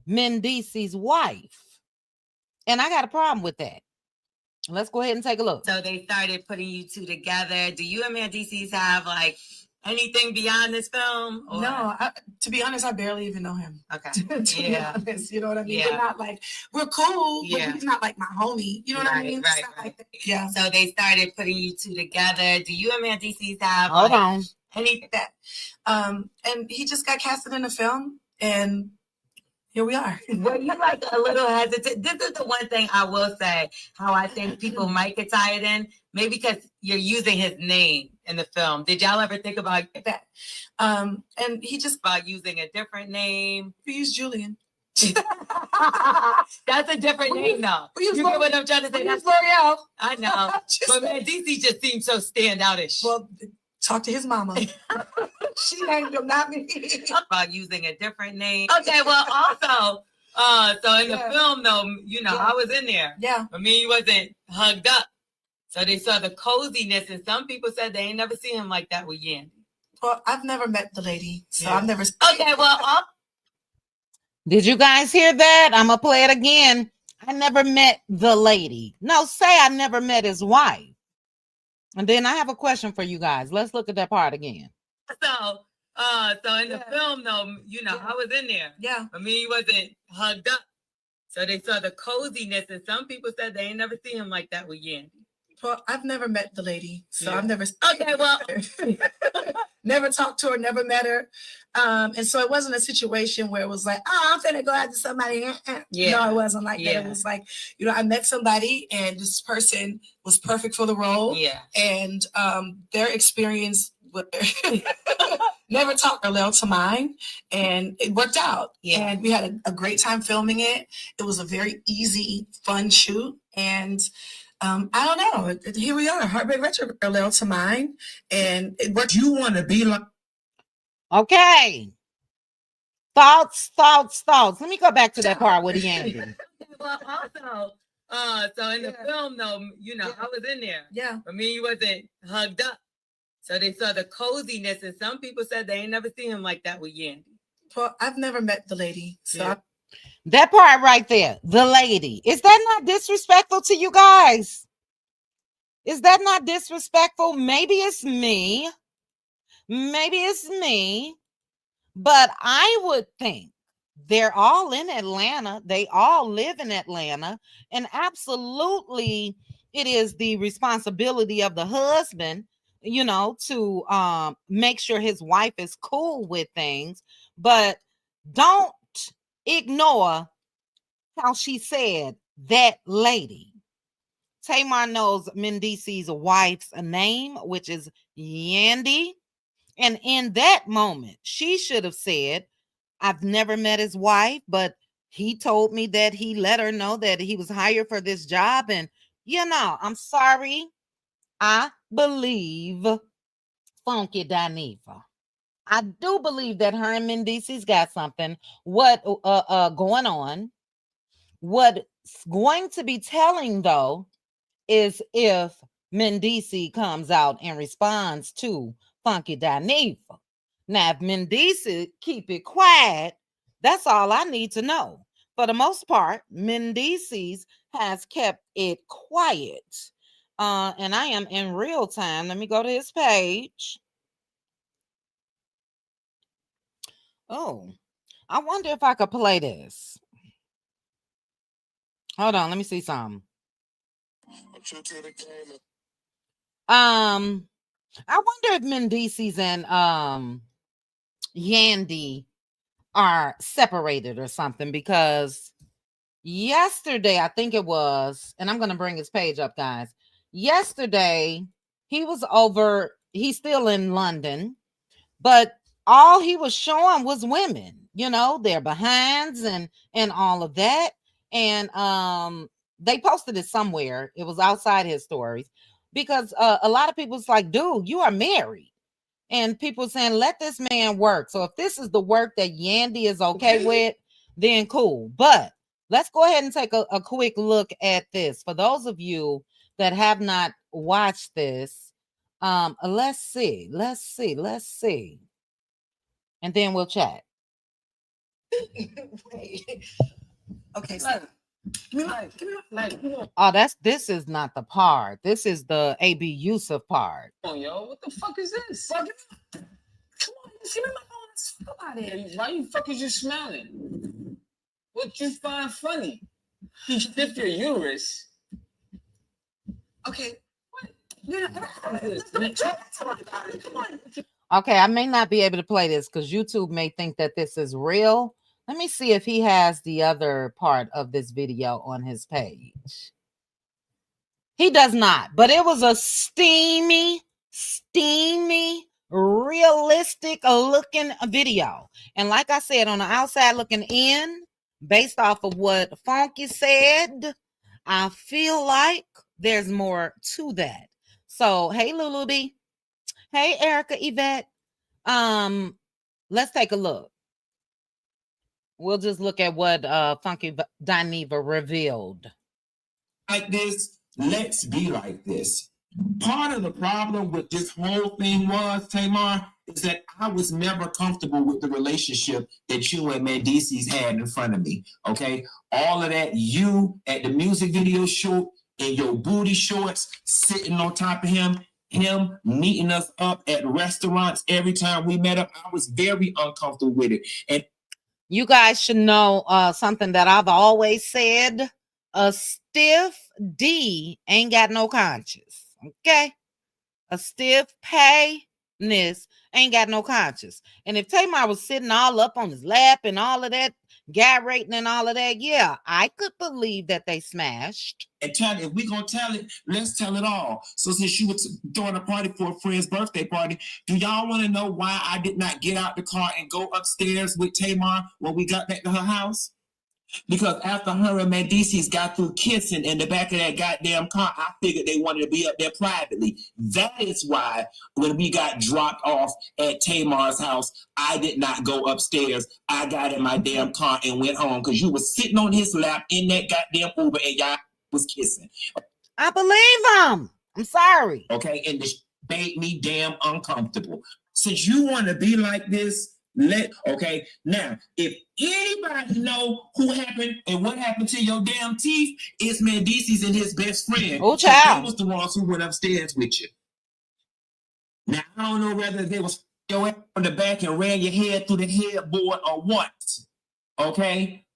Speaker 1: Mendeecee'S wife. And I got a problem with that. Let's go ahead and take a look.
Speaker 2: So they started putting you two together. Do you and Mendeecee'S have like anything beyond this film? Or?
Speaker 3: No, to be honest, I barely even know him.
Speaker 2: Okay.
Speaker 3: To be honest, you know what I mean?
Speaker 2: Yeah.
Speaker 3: We're not like, we're cool,
Speaker 2: Yeah.
Speaker 3: but he's not like my homie. You know what I mean?
Speaker 2: Right.
Speaker 3: Like that. Yeah.
Speaker 2: So they started putting you two together. Do you and Mendeecee'S have
Speaker 1: Hold on.
Speaker 3: Anything that? And he just got casted in a film, and here we are.
Speaker 2: Were you like a little hesitant? This is the one thing I will say, how I think people might get tired in, maybe because you're using his name in the film. Did y'all ever think about
Speaker 3: that? And he just
Speaker 2: about using a different name?
Speaker 3: We use Julian.
Speaker 2: That's a different name though. You get what I'm trying to say?
Speaker 3: That's L'Oreal.
Speaker 2: I know. But Mendeecee'S just seems so standoutish.
Speaker 3: Well, talk to his mama. She named him, not me.
Speaker 2: About using a different name. Okay, well, also, so in the film, though, you know, I was in there.
Speaker 3: Yeah.
Speaker 2: I mean, he wasn't hugged up. So they saw the coziness, and some people said they ain't never seen him like that with Yandy.
Speaker 3: Well, I've never met the lady, so I've never.
Speaker 2: Okay, well,
Speaker 1: did you guys hear that? I'm going to play it again. I never met the lady. No, say I never met his wife. And then I have a question for you guys. Let's look at that part again.
Speaker 2: So in the film, though, you know, I was in there.
Speaker 3: Yeah.
Speaker 2: I mean, he wasn't hugged up. So they saw the coziness, and some people said they ain't never seen him like that with Yandy.
Speaker 3: Well, I've never met the lady, so I've never.
Speaker 2: Okay, well,
Speaker 3: never talked to her, never met her, and so it wasn't a situation where it was like, oh, I'm finna go out to somebody.
Speaker 2: Yeah.
Speaker 3: No, it wasn't like that. It was like, you know, I met somebody, and this person was perfect for the role.
Speaker 2: Yeah,
Speaker 3: and their experience with never talked parallel to mine, and it worked out.
Speaker 2: Yeah,
Speaker 3: and we had a great time filming it. It was a very easy, fun shoot, and. I don't know. Here we are, heartbreak retro parallel to mine, and it worked. You want to be like?
Speaker 1: Okay. Thoughts. Let me go back to that part with Yandy.
Speaker 2: Well, also, so in the film, though, you know, I was in there.
Speaker 3: Yeah.
Speaker 2: I mean, he wasn't hugged up. So they saw the coziness, and some people said they ain't never seen him like that with Yandy.
Speaker 3: Well, I've never met the lady, so.
Speaker 1: That part right there, the lady. Is that not disrespectful to you guys? Is that not disrespectful? Maybe it's me. But I would think they're all in Atlanta. They all live in Atlanta. And absolutely, it is the responsibility of the husband, you know, to make sure his wife is cool with things. But don't ignore how she said that lady. Tamar knows Mendeecee'S wife's name, which is Yandy. And in that moment, she should have said, I've never met his wife, but he told me that he let her know that he was hired for this job. And, you know, I'm sorry. I believe Funky Dineva. I do believe that her and Mendeecee'S got something going on. What's going to be telling, though, is if Mendeecee'S comes out and responds to Funky Dineva. Now, if Mendeecee'S keep it quiet, that's all I need to know. for the most part, Mendeecee'S has kept it quiet. And I am in real time. Let me go to his page. Oh, I wonder if I could play this. Hold on, let me see something. I wonder if Mendeecee'S and Yandy are separated or something, because yesterday, I think it was, and I'm going to bring his page up, guys. Yesterday, he was over, he's still in London, but all he was showing was women, you know, their behinds and all of that. And they posted it somewhere. It was outside his stories, because a lot of people's like, dude, you are married. And people saying, let this man work. So if this is the work that Yandy is okay with, then cool. But let's go ahead and take a quick look at this. For those of you that have not watched this, let's see. And then we'll chat.
Speaker 3: Okay, so
Speaker 1: Oh, this is not the part. This is the AB Yusuf part.
Speaker 4: Oh, yo, what the fuck is this?
Speaker 3: come on, you see me my phone? Let's talk about it.
Speaker 4: Why you fuck is you smiling? What you find funny? You stiff your uterus.
Speaker 3: Okay. What? Come on.
Speaker 1: Okay, I may not be able to play this because YouTube may think that this is real. Let me see if he has the other part of this video on his page. He does not, but it was a steamy, realistic looking video. And like I said, on the outside looking in, based off of what Funky said, I feel like there's more to that. So, hey, Lulu B. Hey, Erica Yvette. Let's take a look. We'll just look at what Funky Dineva revealed.
Speaker 5: Like this, let's be like this. Part of the problem with this whole thing was, Tamar, is that I was never comfortable with the relationship that you and Mendeecee'S had in front of me. Okay, all of that, you at the music video shoot in your booty shorts, sitting on top of him meeting us up at restaurants every time we met up. I was very uncomfortable with it. And
Speaker 1: you guys should know something that I've always said: a stiff D ain't got no conscience. Okay, a stiff penis ain't got no conscience. And if Tamar was sitting all up on his lap and all of that, gyrating and all of that, yeah, I could believe that they smashed.
Speaker 5: And tell it, if we're gonna tell it, let's tell it all. So since you were throwing a party for a friend's birthday party, do y'all want to know why I did not get out the car and go upstairs with Tamar when we got back to her house? Because after her and Mendeecee'S got through kissing in the back of that goddamn car, I figured they wanted to be up there privately. That is why when we got dropped off at Tamar's house, I did not go upstairs. I got in my damn car and went home because you was sitting on his lap in that goddamn Uber and y'all was kissing.
Speaker 1: I believe him. I'm sorry.
Speaker 5: Okay, and this made me damn uncomfortable. Since you want to be like this, okay, now if anybody know who happened and what happened to your damn teeth, it's Mendeecee'S and his best friend.
Speaker 1: Oh, child.
Speaker 5: They was the ones who went upstairs with you. Now I don't know whether they was your ass on the back and ran your head through the headboard or what. Okay,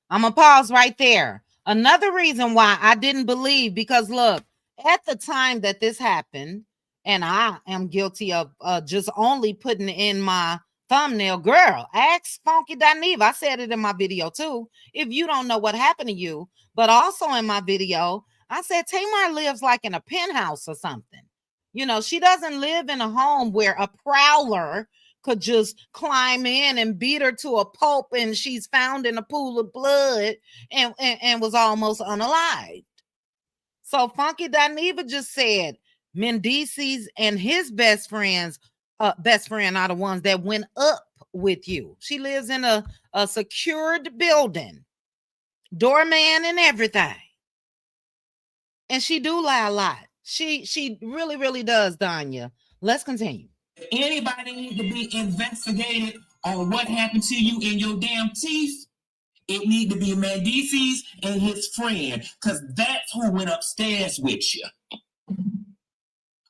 Speaker 1: I'm gonna pause right there. Another reason why I didn't believe, because look, at the time that this happened, and I am guilty of just only putting in my thumbnail, girl, ask Funky Dineva. I said it in my video too. If you don't know what happened to you, but also in my video, I said Tamar lives like in a penthouse or something. You know, she doesn't live in a home where a prowler could just climb in and beat her to a pulp and she's found in a pool of blood and was almost unalived. So Funky Dineva just said Mendeecee'S and his best friend are the ones that went up with you. She lives in a secured building, doorman and everything. And she do lie a lot. She really does, Danya. Let's continue.
Speaker 5: Anybody need to be investigated on what happened to you in your damn teeth? It need to be Mendeecee'S and his friend, because that's who went upstairs with you.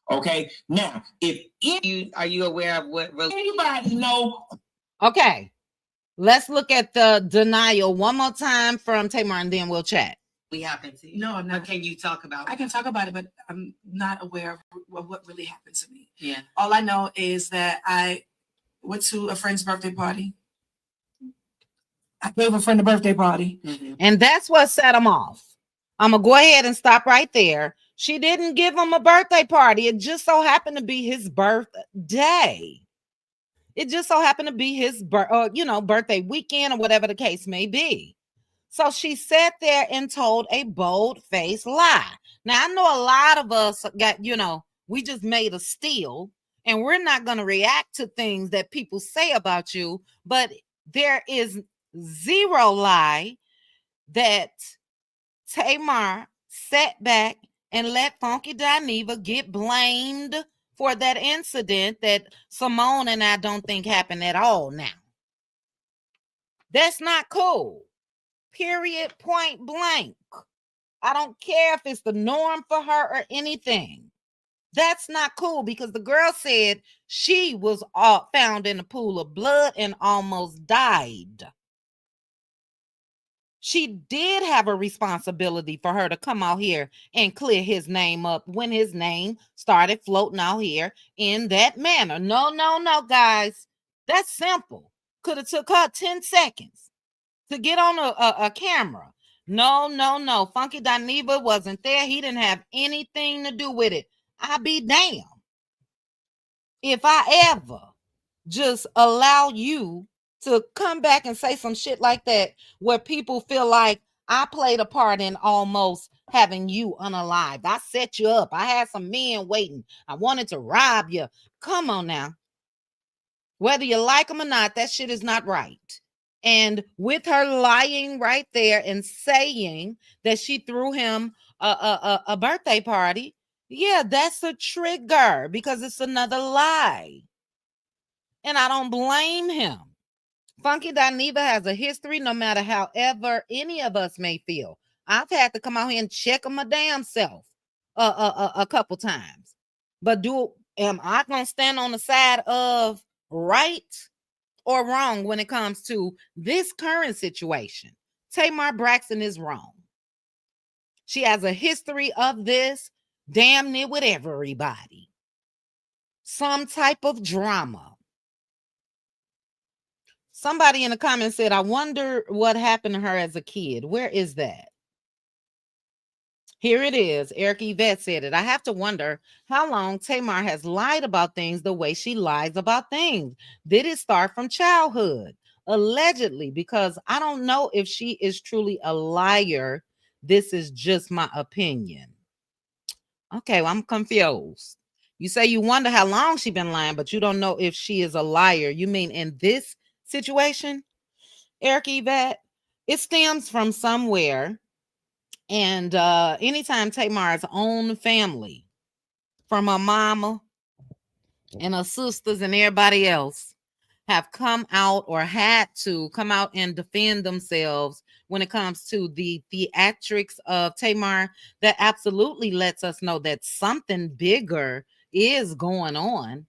Speaker 5: Okay, now if
Speaker 2: Are you aware of what
Speaker 5: anybody know?
Speaker 1: Okay, let's look at the denial one more time from Tamar, and then we'll chat.
Speaker 2: we happened to you?
Speaker 3: No, I'm not.
Speaker 2: Or can you talk about
Speaker 3: I can talk about it, but I'm not aware of what really happened to me.
Speaker 2: Yeah.
Speaker 3: All I know is that I went to a friend's birthday party. I gave a friend a birthday party.
Speaker 2: Mm-hmm.
Speaker 1: And that's what set him off. I'm going to go ahead and stop right there. She didn't give him a birthday party. It just so happened to be his birthday. It just so happened to be his birthday weekend or whatever the case may be. So she sat there and told a bold-faced lie. Now, I know a lot of us got, we just made a steal, and we're not going to react to things that people say about you, but there is zero lie that Tamar sat back and let Funky Dineva get blamed for that incident that Simone and I don't think happened at all now. That's not cool. Period, point blank. I don't care if it's the norm for her or anything. That's not cool, because the girl said she was found in a pool of blood and almost died. She did have a responsibility for her to come out here and clear his name up when his name started floating out here in that manner. No, guys. That's simple. Could have took her 10 seconds to get on a camera. No. Funky Dineva wasn't there. He didn't have anything to do with it. I be damned if I ever just allow you to come back and say some shit like that where people feel like I played a part in almost having you unalived. I set you up. I had some men waiting. I wanted to rob you. Come on now. Whether you like them or not, that shit is not right. And with her lying right there and saying that she threw him a birthday party, yeah, that's a trigger because it's another lie. And I don't blame him. Funky Dineva has a history, no matter however any of us may feel. I've had to come out here and check on my damn self a couple times. But am I going to stand on the side of right or wrong when it comes to this current situation? Tamar Braxton is wrong. She has a history of this damn near with everybody. Some type of drama. Somebody in the comments said, I wonder what happened to her as a kid. Where is that? Here it is. Eric Yvette said it. I have to wonder how long Tamar has lied about things the way she lies about things. Did it start from childhood? Allegedly, because I don't know if she is truly a liar. This is just my opinion. Okay, well, I'm confused. You say you wonder how long she's been lying, but you don't know if she is a liar. You mean in this situation, Eric Yvette? It stems from somewhere. And anytime Tamar's own family, from her mama and her sisters and everybody else, have come out or had to come out and defend themselves when it comes to the theatrics of Tamar, that absolutely lets us know that something bigger is going on.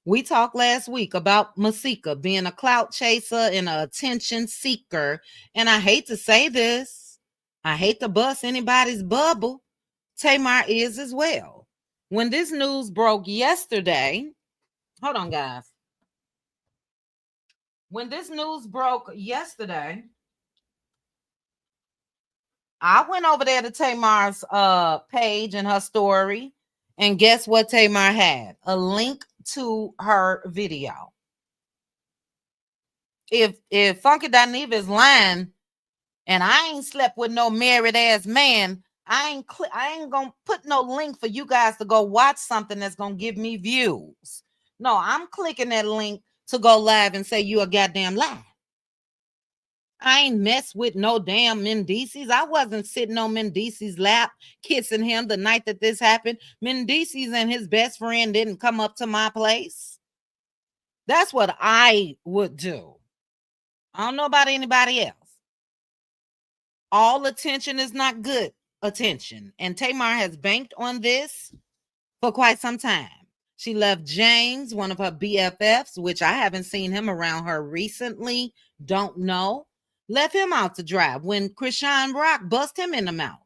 Speaker 1: We talked last week about Masika being a clout chaser and an attention seeker. And I hate to say this. I hate to bust anybody's bubble. Tamar is as well. When this news broke yesterday, hold on, guys. When this news broke yesterday, I went over there to Tamar's page and her story. And guess what Tamar had? A link to her video. If Funky Dineva is lying and I ain't slept with no married ass man, I ain't gonna put no link for you guys to go watch something that's gonna give me views. No, I'm clicking that link to go live and say you a goddamn lie. I ain't mess with no damn Mendeecee'S. I wasn't sitting on Mendeecee'S lap kissing him the night that this happened. Mendeecee'S and his best friend didn't come up to my place. That's what I would do. I don't know about anybody else. All attention is not good attention. And Tamar has banked on this for quite some time. She left James, one of her BFFs, which I haven't seen him around her recently. Don't know. Left him out to dry when Krishan Rock bust him in the mouth.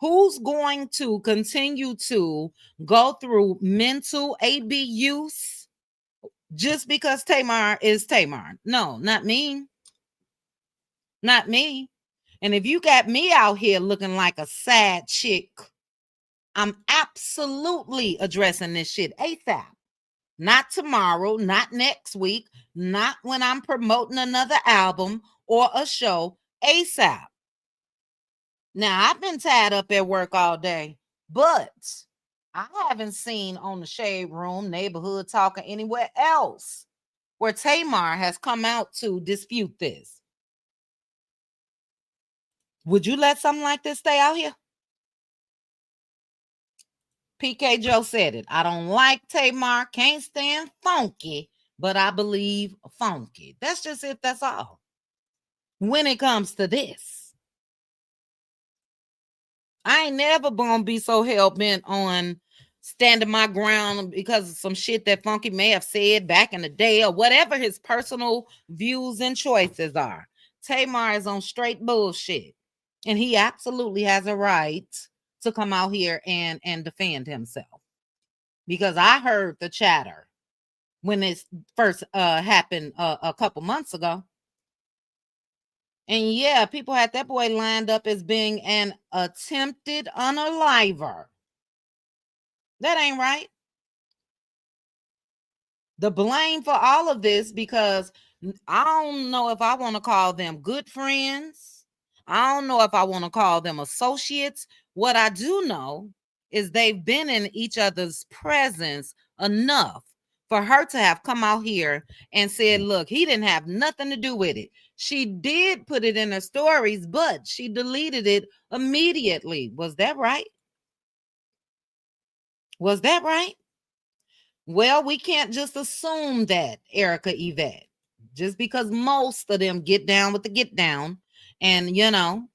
Speaker 1: Who's going to continue to go through mental abuse just because Tamar is Tamar? No, not me. Not me. And if you got me out here looking like a sad chick, I'm absolutely addressing this shit ASAP. Not tomorrow, not next week, not when I'm promoting another album or a show, ASAP. Now, I've been tied up at work all day, but I haven't seen on the Shade Room, Neighborhood Talk, or anywhere else where Tamar has come out to dispute this. Would you let something like this stay out here? PK Joe said it. I don't like Tamar, can't stand funky, but I believe funky. That's just it. That's all. When it comes to this, I ain't never gonna be so hell-bent on standing my ground because of some shit that Funky may have said back in the day or whatever his personal views and choices are. Tamar is on straight bullshit, and he absolutely has a right to come out here and defend himself. Because I heard the chatter when this first happened a couple months ago. And yeah, people had that boy lined up as being an attempted unaliver. That ain't right. The blame for all of this, because I don't know if I want to call them good friends. I don't know if I want to call them associates. What I do know is they've been in each other's presence enough for her to have come out here and said, look, he didn't have nothing to do with it. She did put it in her stories, but she deleted it immediately. Was that right? Was that right? Well, we can't just assume that, Erica Yvette. Just because most of them get down with the get down and, you know,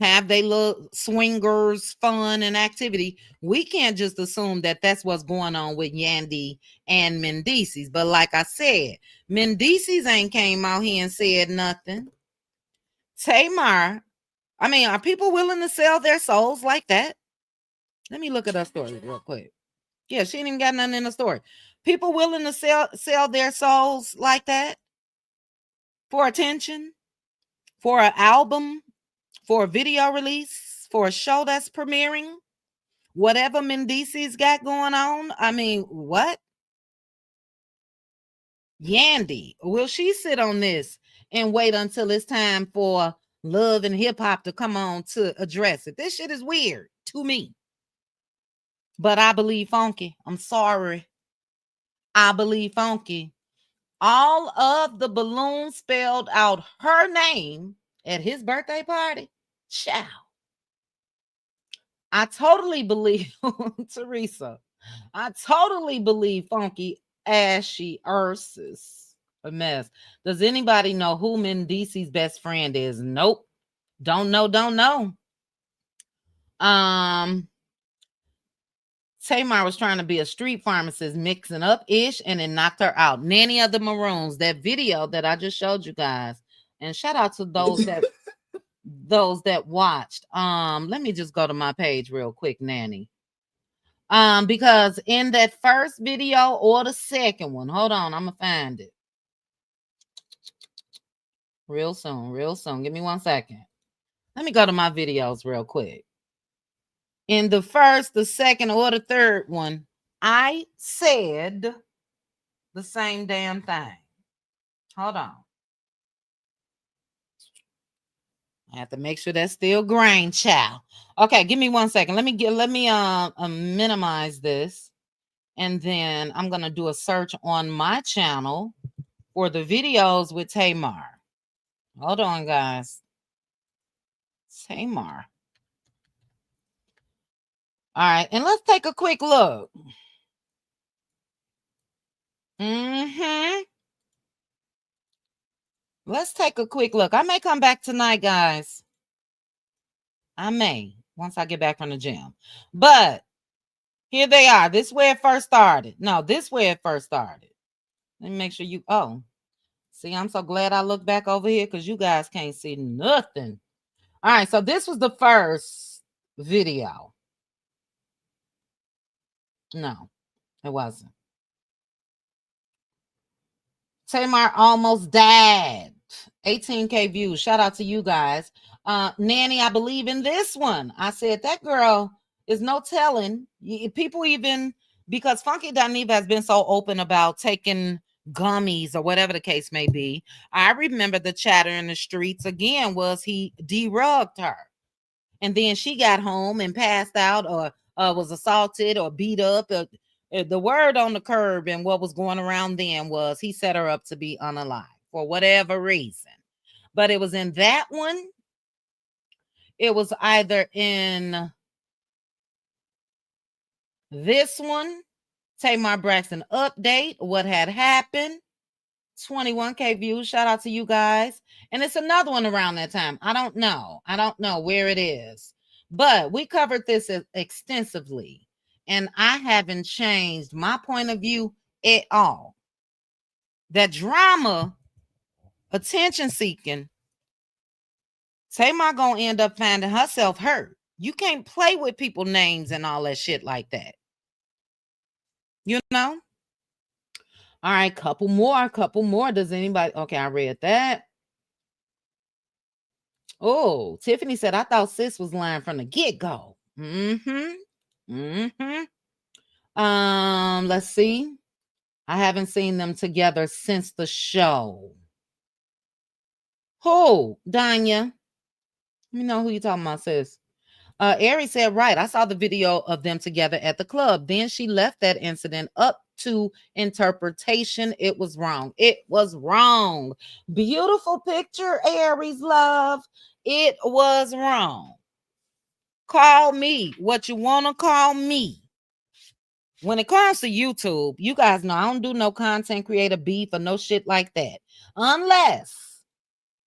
Speaker 1: have they little swingers fun and activity, we can't just assume that that's what's going on with Yandy and Mendeecee'S. But like I said, Mendeecee'S ain't came out here and said nothing. Tamar, I mean, are people willing to sell their souls like that? Let me look at her story real quick. Yeah, she ain't even got nothing in the story. People willing to sell their souls like that for attention, for an album, for a video release, for a show that's premiering, whatever Mendeecee'S got going on. I mean, what? Yandy, will she sit on this and wait until it's time for Love and Hip Hop to come on to address it? This shit is weird to me. But I believe Funky. I'm sorry. I believe Funky. All of the balloons spelled out her name at his birthday party. Ciao. I totally believe Teresa. I totally believe Funky Ashy Ursus a mess. Does anybody know who Mendeecee'S best friend is? Nope. Don't know. Tamar was trying to be a street pharmacist, mixing up ish, and it knocked her out. Nanny of the Maroons, that video that I just showed you guys. And shout out to those that watched. Let me just go to my page real quick, Nanny. Because in that first video or the second one, hold on, I'm gonna find it. Real soon. Give me 1 second. Let me go to my videos real quick. In the first, the second, or the third one, I said the same damn thing. Hold on. I have to make sure that's still grain, child. Okay, give me 1 second. Let me minimize this, and then I'm gonna do a search on my channel for the videos with Tamar. Hold on, guys. Tamar. All right, and let's take a quick look. Let's take a quick look. I may come back tonight, guys. I may, once I get back from the gym. But here they are. This is where it first started. No, this is where it first started. Let me make sure you, oh. See, I'm so glad I looked back over here because you guys can't see nothing. All right, so this was the first video. No, it wasn't. Tamar almost died. 18K views. Shout out to you guys. Nanny, I believe in this one. I said that girl is no telling. People even, because Funky Dineva has been so open about taking gummies or whatever the case may be. I remember the chatter in the streets again was he derugged her. And then she got home and passed out or was assaulted or beat up. The word on the curb and what was going around then was he set her up to be unalive for whatever reason. But it was in that one. It was either in this one, Tamar Braxton update, what had happened. 21K views. Shout out to you guys. And it's another one around that time. I don't know where it is. But we covered this extensively. And I haven't changed my point of view at all. That drama, attention seeking, Tamar gonna end up finding herself hurt. You can't play with people's names and all that shit like that. You know? All right, couple more. Does anybody? Okay, I read that. Oh, Tiffany said, I thought sis was lying from the get-go. Let's see. I haven't seen them together since the show. Who? Danya. Let me know who you talking about, sis. Ari said, right. I saw the video of them together at the club. Then she left that incident up to interpretation. It was wrong. It was wrong. Beautiful picture, Aries love. It was wrong. Call me what you want to call me. When it comes to YouTube, you guys know I don't do no content creator beef or no shit like that. Unless,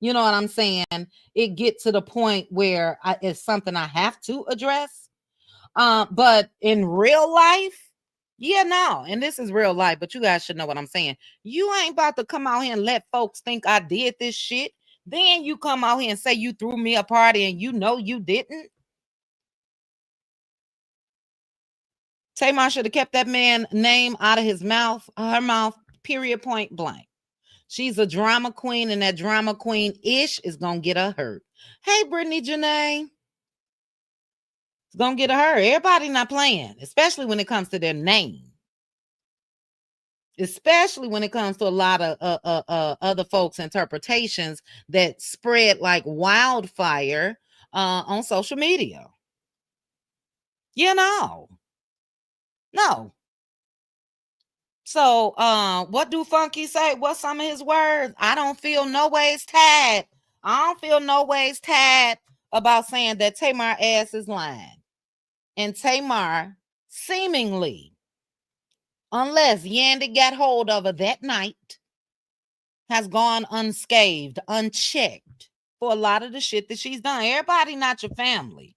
Speaker 1: you know what I'm saying, it get to the point where it's something I have to address. But in real life, yeah, no. And this is real life, but you guys should know what I'm saying. You ain't about to come out here and let folks think I did this shit. Then you come out here and say you threw me a party and you know you didn't. Tamar should have kept that man's name out of his mouth, her mouth, period, point blank. She's a drama queen, and that drama queen-ish is going to get her hurt. Hey, Brittany Janae. It's going to get her hurt. Everybody not playing, especially when it comes to their name. Especially when it comes to a lot of other folks' interpretations that spread like wildfire on social media. You know. No. So, what do Funky say? What's some of his words? I don't feel no ways tied. I don't feel no ways tied about saying that Tamar ass is lying. And Tamar, seemingly, unless Yandy got hold of her that night, has gone unscathed, unchecked for a lot of the shit that she's done. Everybody not your family.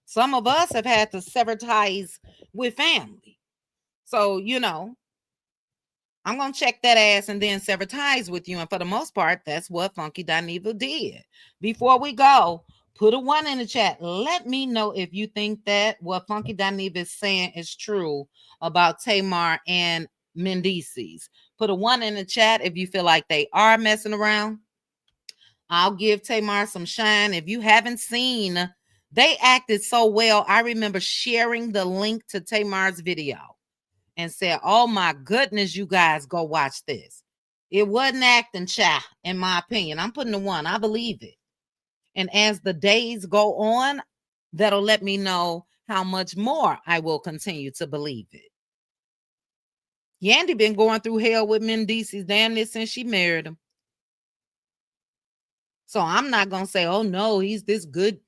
Speaker 1: Some of us have had to sever ties with family. So, you know, I'm going to check that ass and then sever ties with you. And for the most part, that's what Funky Dineva did. Before we go, put a 1 in the chat. Let me know if you think that what Funky Dineva is saying is true about Tamar and Mendeecee'S. Put a 1 in the chat if you feel like they are messing around. I'll give Tamar some shine. If you haven't seen, they acted so well. I remember sharing the link to Tamar's video and said, oh my goodness, you guys go watch this. It wasn't acting, child, in my opinion. I'm putting a 1. I believe it. And as the days go on, that'll let me know how much more I will continue to believe it. Yandy been going through hell with Mendeecee'S damn near since she married him. So I'm not going to say, oh no, he's this good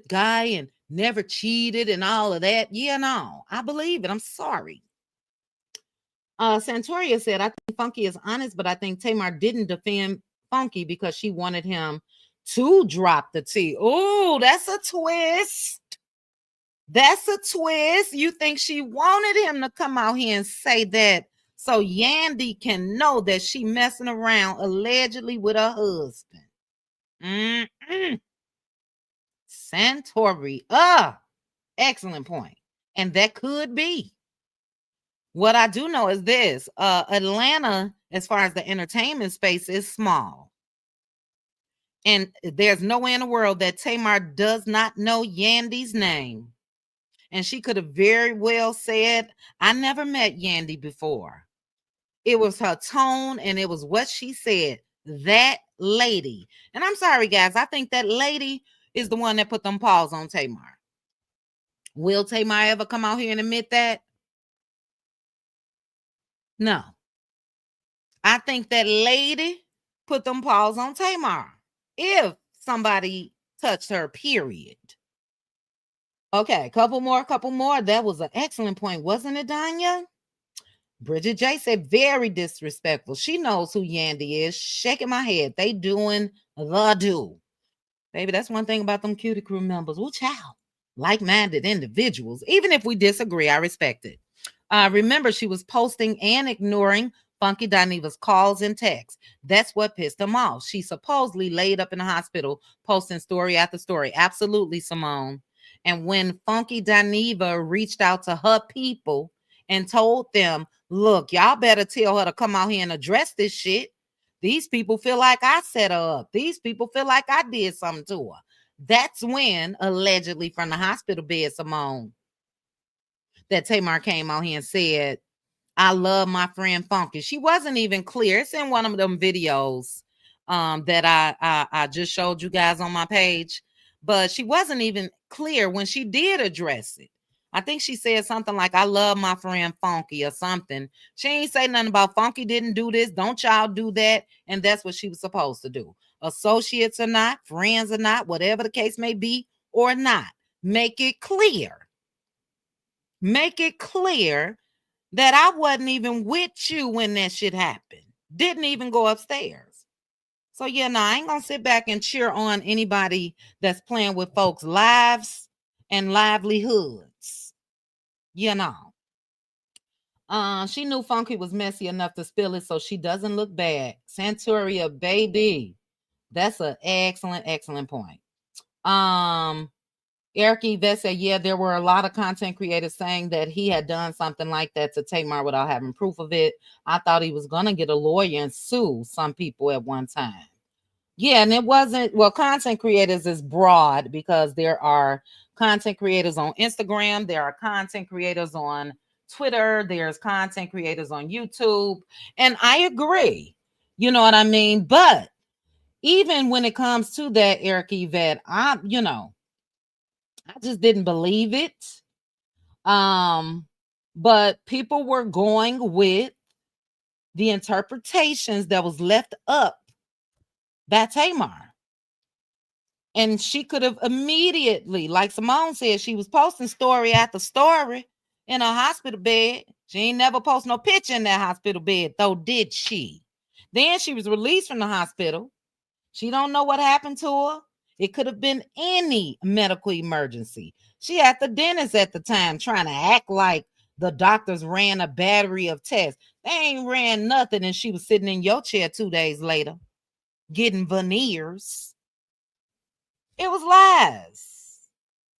Speaker 1: guy and never cheated and all of that. Yeah, no, I believe it. I'm sorry. Santoria said, I think Funky is honest, but I think Tamar didn't defend Funky because she wanted him to drop the T. Oh, that's a twist. That's a twist. You think she wanted him to come out here and say that so Yandy can know that she messing around allegedly with her husband. Santori. Excellent point. And that could be. What I do know is this. Atlanta, as far as the entertainment space, is small. And there's no way in the world that Tamar does not know Yandy's name. And she could have very well said, I never met Yandy before. It was her tone and it was what she said. That lady. And I'm sorry, guys. I think that lady is the one that put them paws on Tamar. Will Tamar ever come out here and admit that? No. I think that lady put them paws on Tamar. If somebody touched her, period. Okay, couple more. That was an excellent point, wasn't it, Danya? Bridget J said, very disrespectful. She knows who Yandy is. Shaking my head. They doing the do. Baby, that's one thing about them Cutie crew members. Woo child. Like-minded individuals. Even if we disagree, I respect it. Remember, she was posting and ignoring Funky Dineva's calls and texts. That's what pissed him off. She supposedly laid up in the hospital, posting story after story. Absolutely, Simone. And when Funky Dineva reached out to her people and told them, look, y'all better tell her to come out here and address this shit. These people feel like I set her up. These people feel like I did something to her. That's when, allegedly from the hospital bed, Simone, that Tamar came out here and said, I love my friend Funky. She wasn't even clear. It's in one of them videos that I just showed you guys on my page. But she wasn't even clear when she did address it. I think she said something like, I love my friend Funky or something. She ain't say nothing about Funky didn't do this. Don't y'all do that. And that's what she was supposed to do. Associates or not, friends or not, whatever the case may be or not. Make it clear. Make it clear that I wasn't even with you when that shit happened. Didn't even go upstairs. So, yeah, no, I ain't going to sit back and cheer on anybody that's playing with folks' lives and livelihoods. You know. She knew Funky was messy enough to spill it so she doesn't look bad. Santoria, baby. That's an excellent, excellent point. Eric Yvette said, yeah, there were a lot of content creators saying that he had done something like that to Tamar without having proof of it. I thought he was going to get a lawyer and sue some people at one time. Yeah, and it wasn't, well, content creators is broad because there are content creators on Instagram. There are content creators on Twitter. There's content creators on YouTube. And I agree. You know what I mean? But even when it comes to that, Eric Yvette, I just didn't believe it. But people were going with the interpretations that was left up by Tamar. And she could have immediately, like Simone said, she was posting story after story in a hospital bed. She ain't never post no picture in that hospital bed, though, did she? Then she was released from the hospital. She don't know what happened to her. It could have been any medical emergency. She at the dentist at the time trying to act like the doctors ran a battery of tests. They ain't ran nothing, and she was sitting in your chair 2 days later getting veneers. It was lies.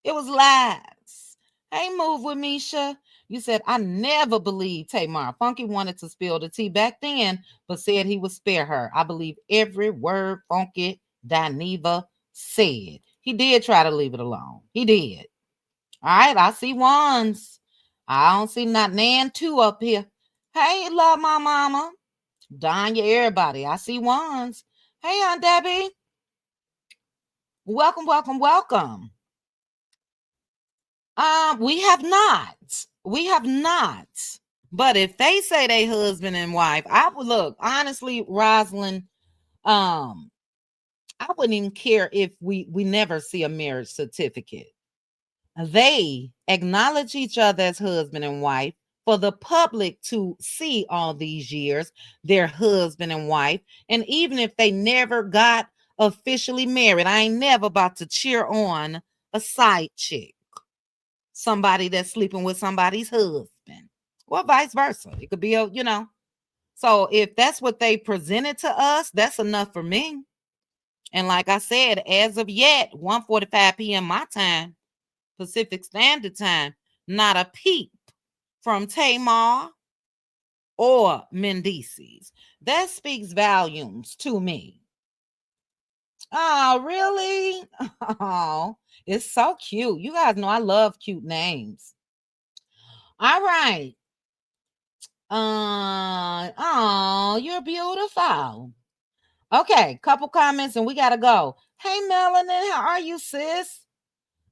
Speaker 1: It was lies. Hey, Move with Misha. You said, I never believed Tamar. Funky wanted to spill the tea back then, but said he would spare her. I believe every word Funky Dineva said. He did try to leave it alone. He did. All right, I see ones. I don't see not nan two up here. Hey, love my mama. Danya, everybody. I see ones. Hey, Aunt Debbie. Welcome, welcome, welcome. We have not. We have not. But if they say they husband and wife, I would look, honestly, Rosalind, I wouldn't even care if we never see a marriage certificate. They acknowledge each other as husband and wife for the public to see all these years, their husband and wife. And even if they never got officially married, I ain't never about to cheer on a side chick, somebody that's sleeping with somebody's husband, or vice versa. It could be a, So if that's what they presented to us, that's enough for me. And like I said, as of yet, 1:45 p.m. my time, Pacific Standard Time, not a peep from Tamar or Mendeecee'S. That speaks volumes to me. Oh, really? Oh, it's so cute. You guys know I love cute names. All right. Oh, you're beautiful. Okay, couple comments and we gotta go. Hey, Melanin, how are you, sis?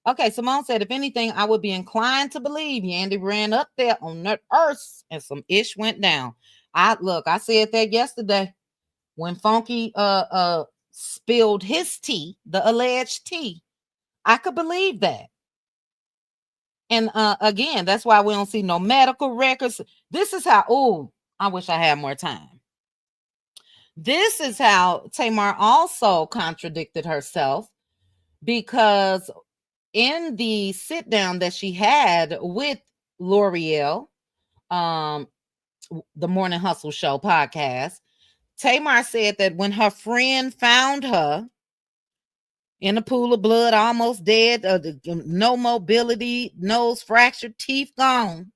Speaker 1: Okay, Simone said, if anything, I would be inclined to believe Yandy ran up there on that earth and some ish went down. I said that yesterday when Funky spilled his tea, the alleged tea. I could believe that. And again, that's why we don't see no medical records. This is how, I wish I had more time. This is how Tamar also contradicted herself, because in the sit down that she had with L'Oreal, the Morning Hustle Show podcast, Tamar said that when her friend found her in a pool of blood, almost dead, no mobility, nose fractured, teeth gone,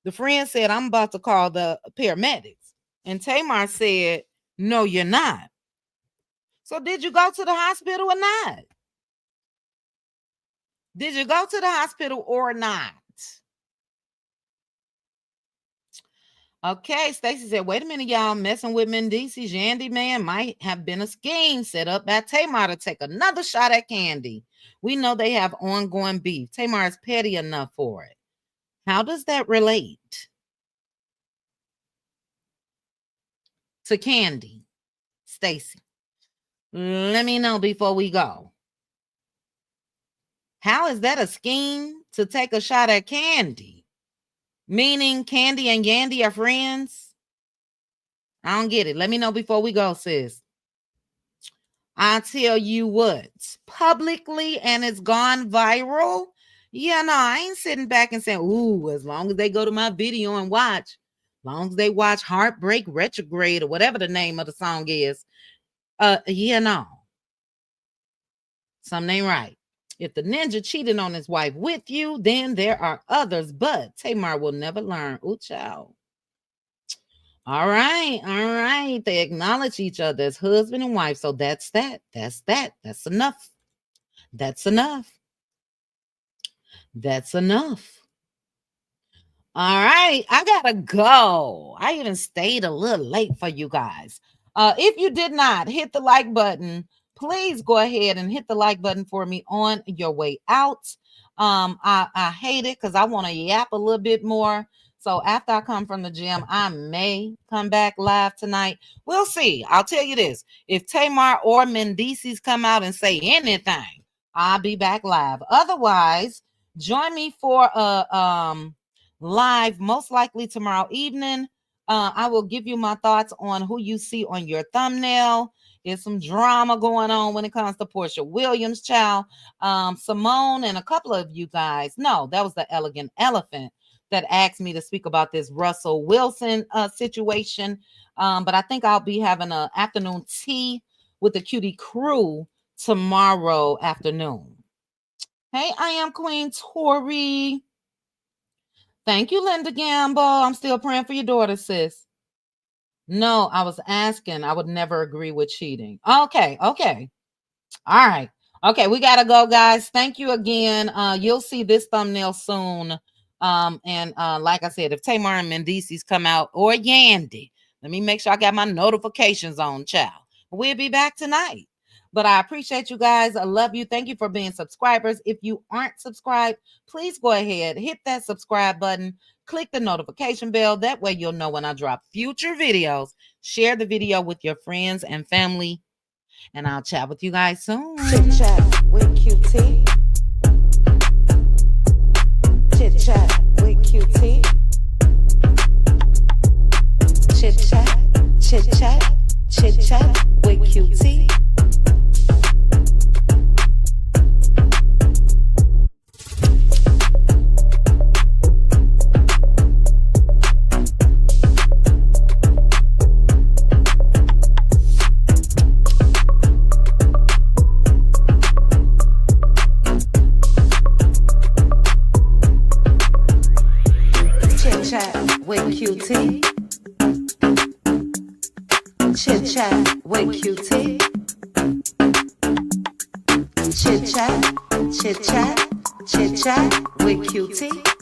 Speaker 1: the friend said, I'm about to call the paramedics. And Tamar said, no, you're not. So did you go to the hospital or not? Did you go to the hospital or not? Okay, Stacy said, wait a minute, y'all. Messing with Mendeecee'S Yandy man might have been a scheme set up by Tamar to take another shot at Kandi. We know they have ongoing beef. Tamar is petty enough for it. How does that relate to Kandi? Stacy, let me know before we go. How is that a scheme to take a shot at Kandi? Meaning Kandi and Yandy are friends? I don't get it. Let me know before we go, sis. I'll tell you what, publicly, and it's gone viral. Yeah, no, I ain't sitting back and saying, ooh, as long as they go to my video and watch, as long as they watch Heartbreak Retrograde or whatever the name of the song is. Yeah, no. Something ain't right. If the ninja cheated on his wife with you, then there are others, but Tamar will never learn. Ooh, child. All right. They acknowledge each other as husband and wife. So that's that. That's enough. That's enough. All right. I gotta go. I even stayed a little late for you guys. If you did not hit the like button, please go ahead and hit the like button for me on your way out. I hate it because I want to yap a little bit more. So after I come from the gym, I may come back live tonight. We'll see. I'll tell you this. If Tamar or Mendeecee'S come out and say anything, I'll be back live. Otherwise, join me for live, most likely tomorrow evening. I will give you my thoughts on who you see on your thumbnail. There's some drama going on when it comes to Portia Williams, child. Simone and a couple of you guys. No, that was the Elegant Elephant that asked me to speak about this Russell Wilson situation. But I think I'll be having an afternoon tea with the Cutie crew tomorrow afternoon. Hey, I am Queen Tori. Thank you, Linda Gamble. I'm still praying for your daughter, sis. No, I was asking. I would never agree with cheating. Okay. All right. Okay, we got to go, guys. Thank you again. You'll see this thumbnail soon. And like I said, if Tamar and Mendeecee'S come out, or Yandy, let me make sure I got my notifications on, child. We'll be back tonight. But I appreciate you guys. I love you. Thank you for being subscribers. If you aren't subscribed, please go ahead, hit that subscribe button, click the notification bell. That way you'll know when I drop future videos. Share the video with your friends and family. And I'll chat with you guys soon.
Speaker 6: Chit chat with QT. Chit chat with QT. Cutie. Chit chat with Cutie. Chit chat, chit chat, chit chat with Cutie.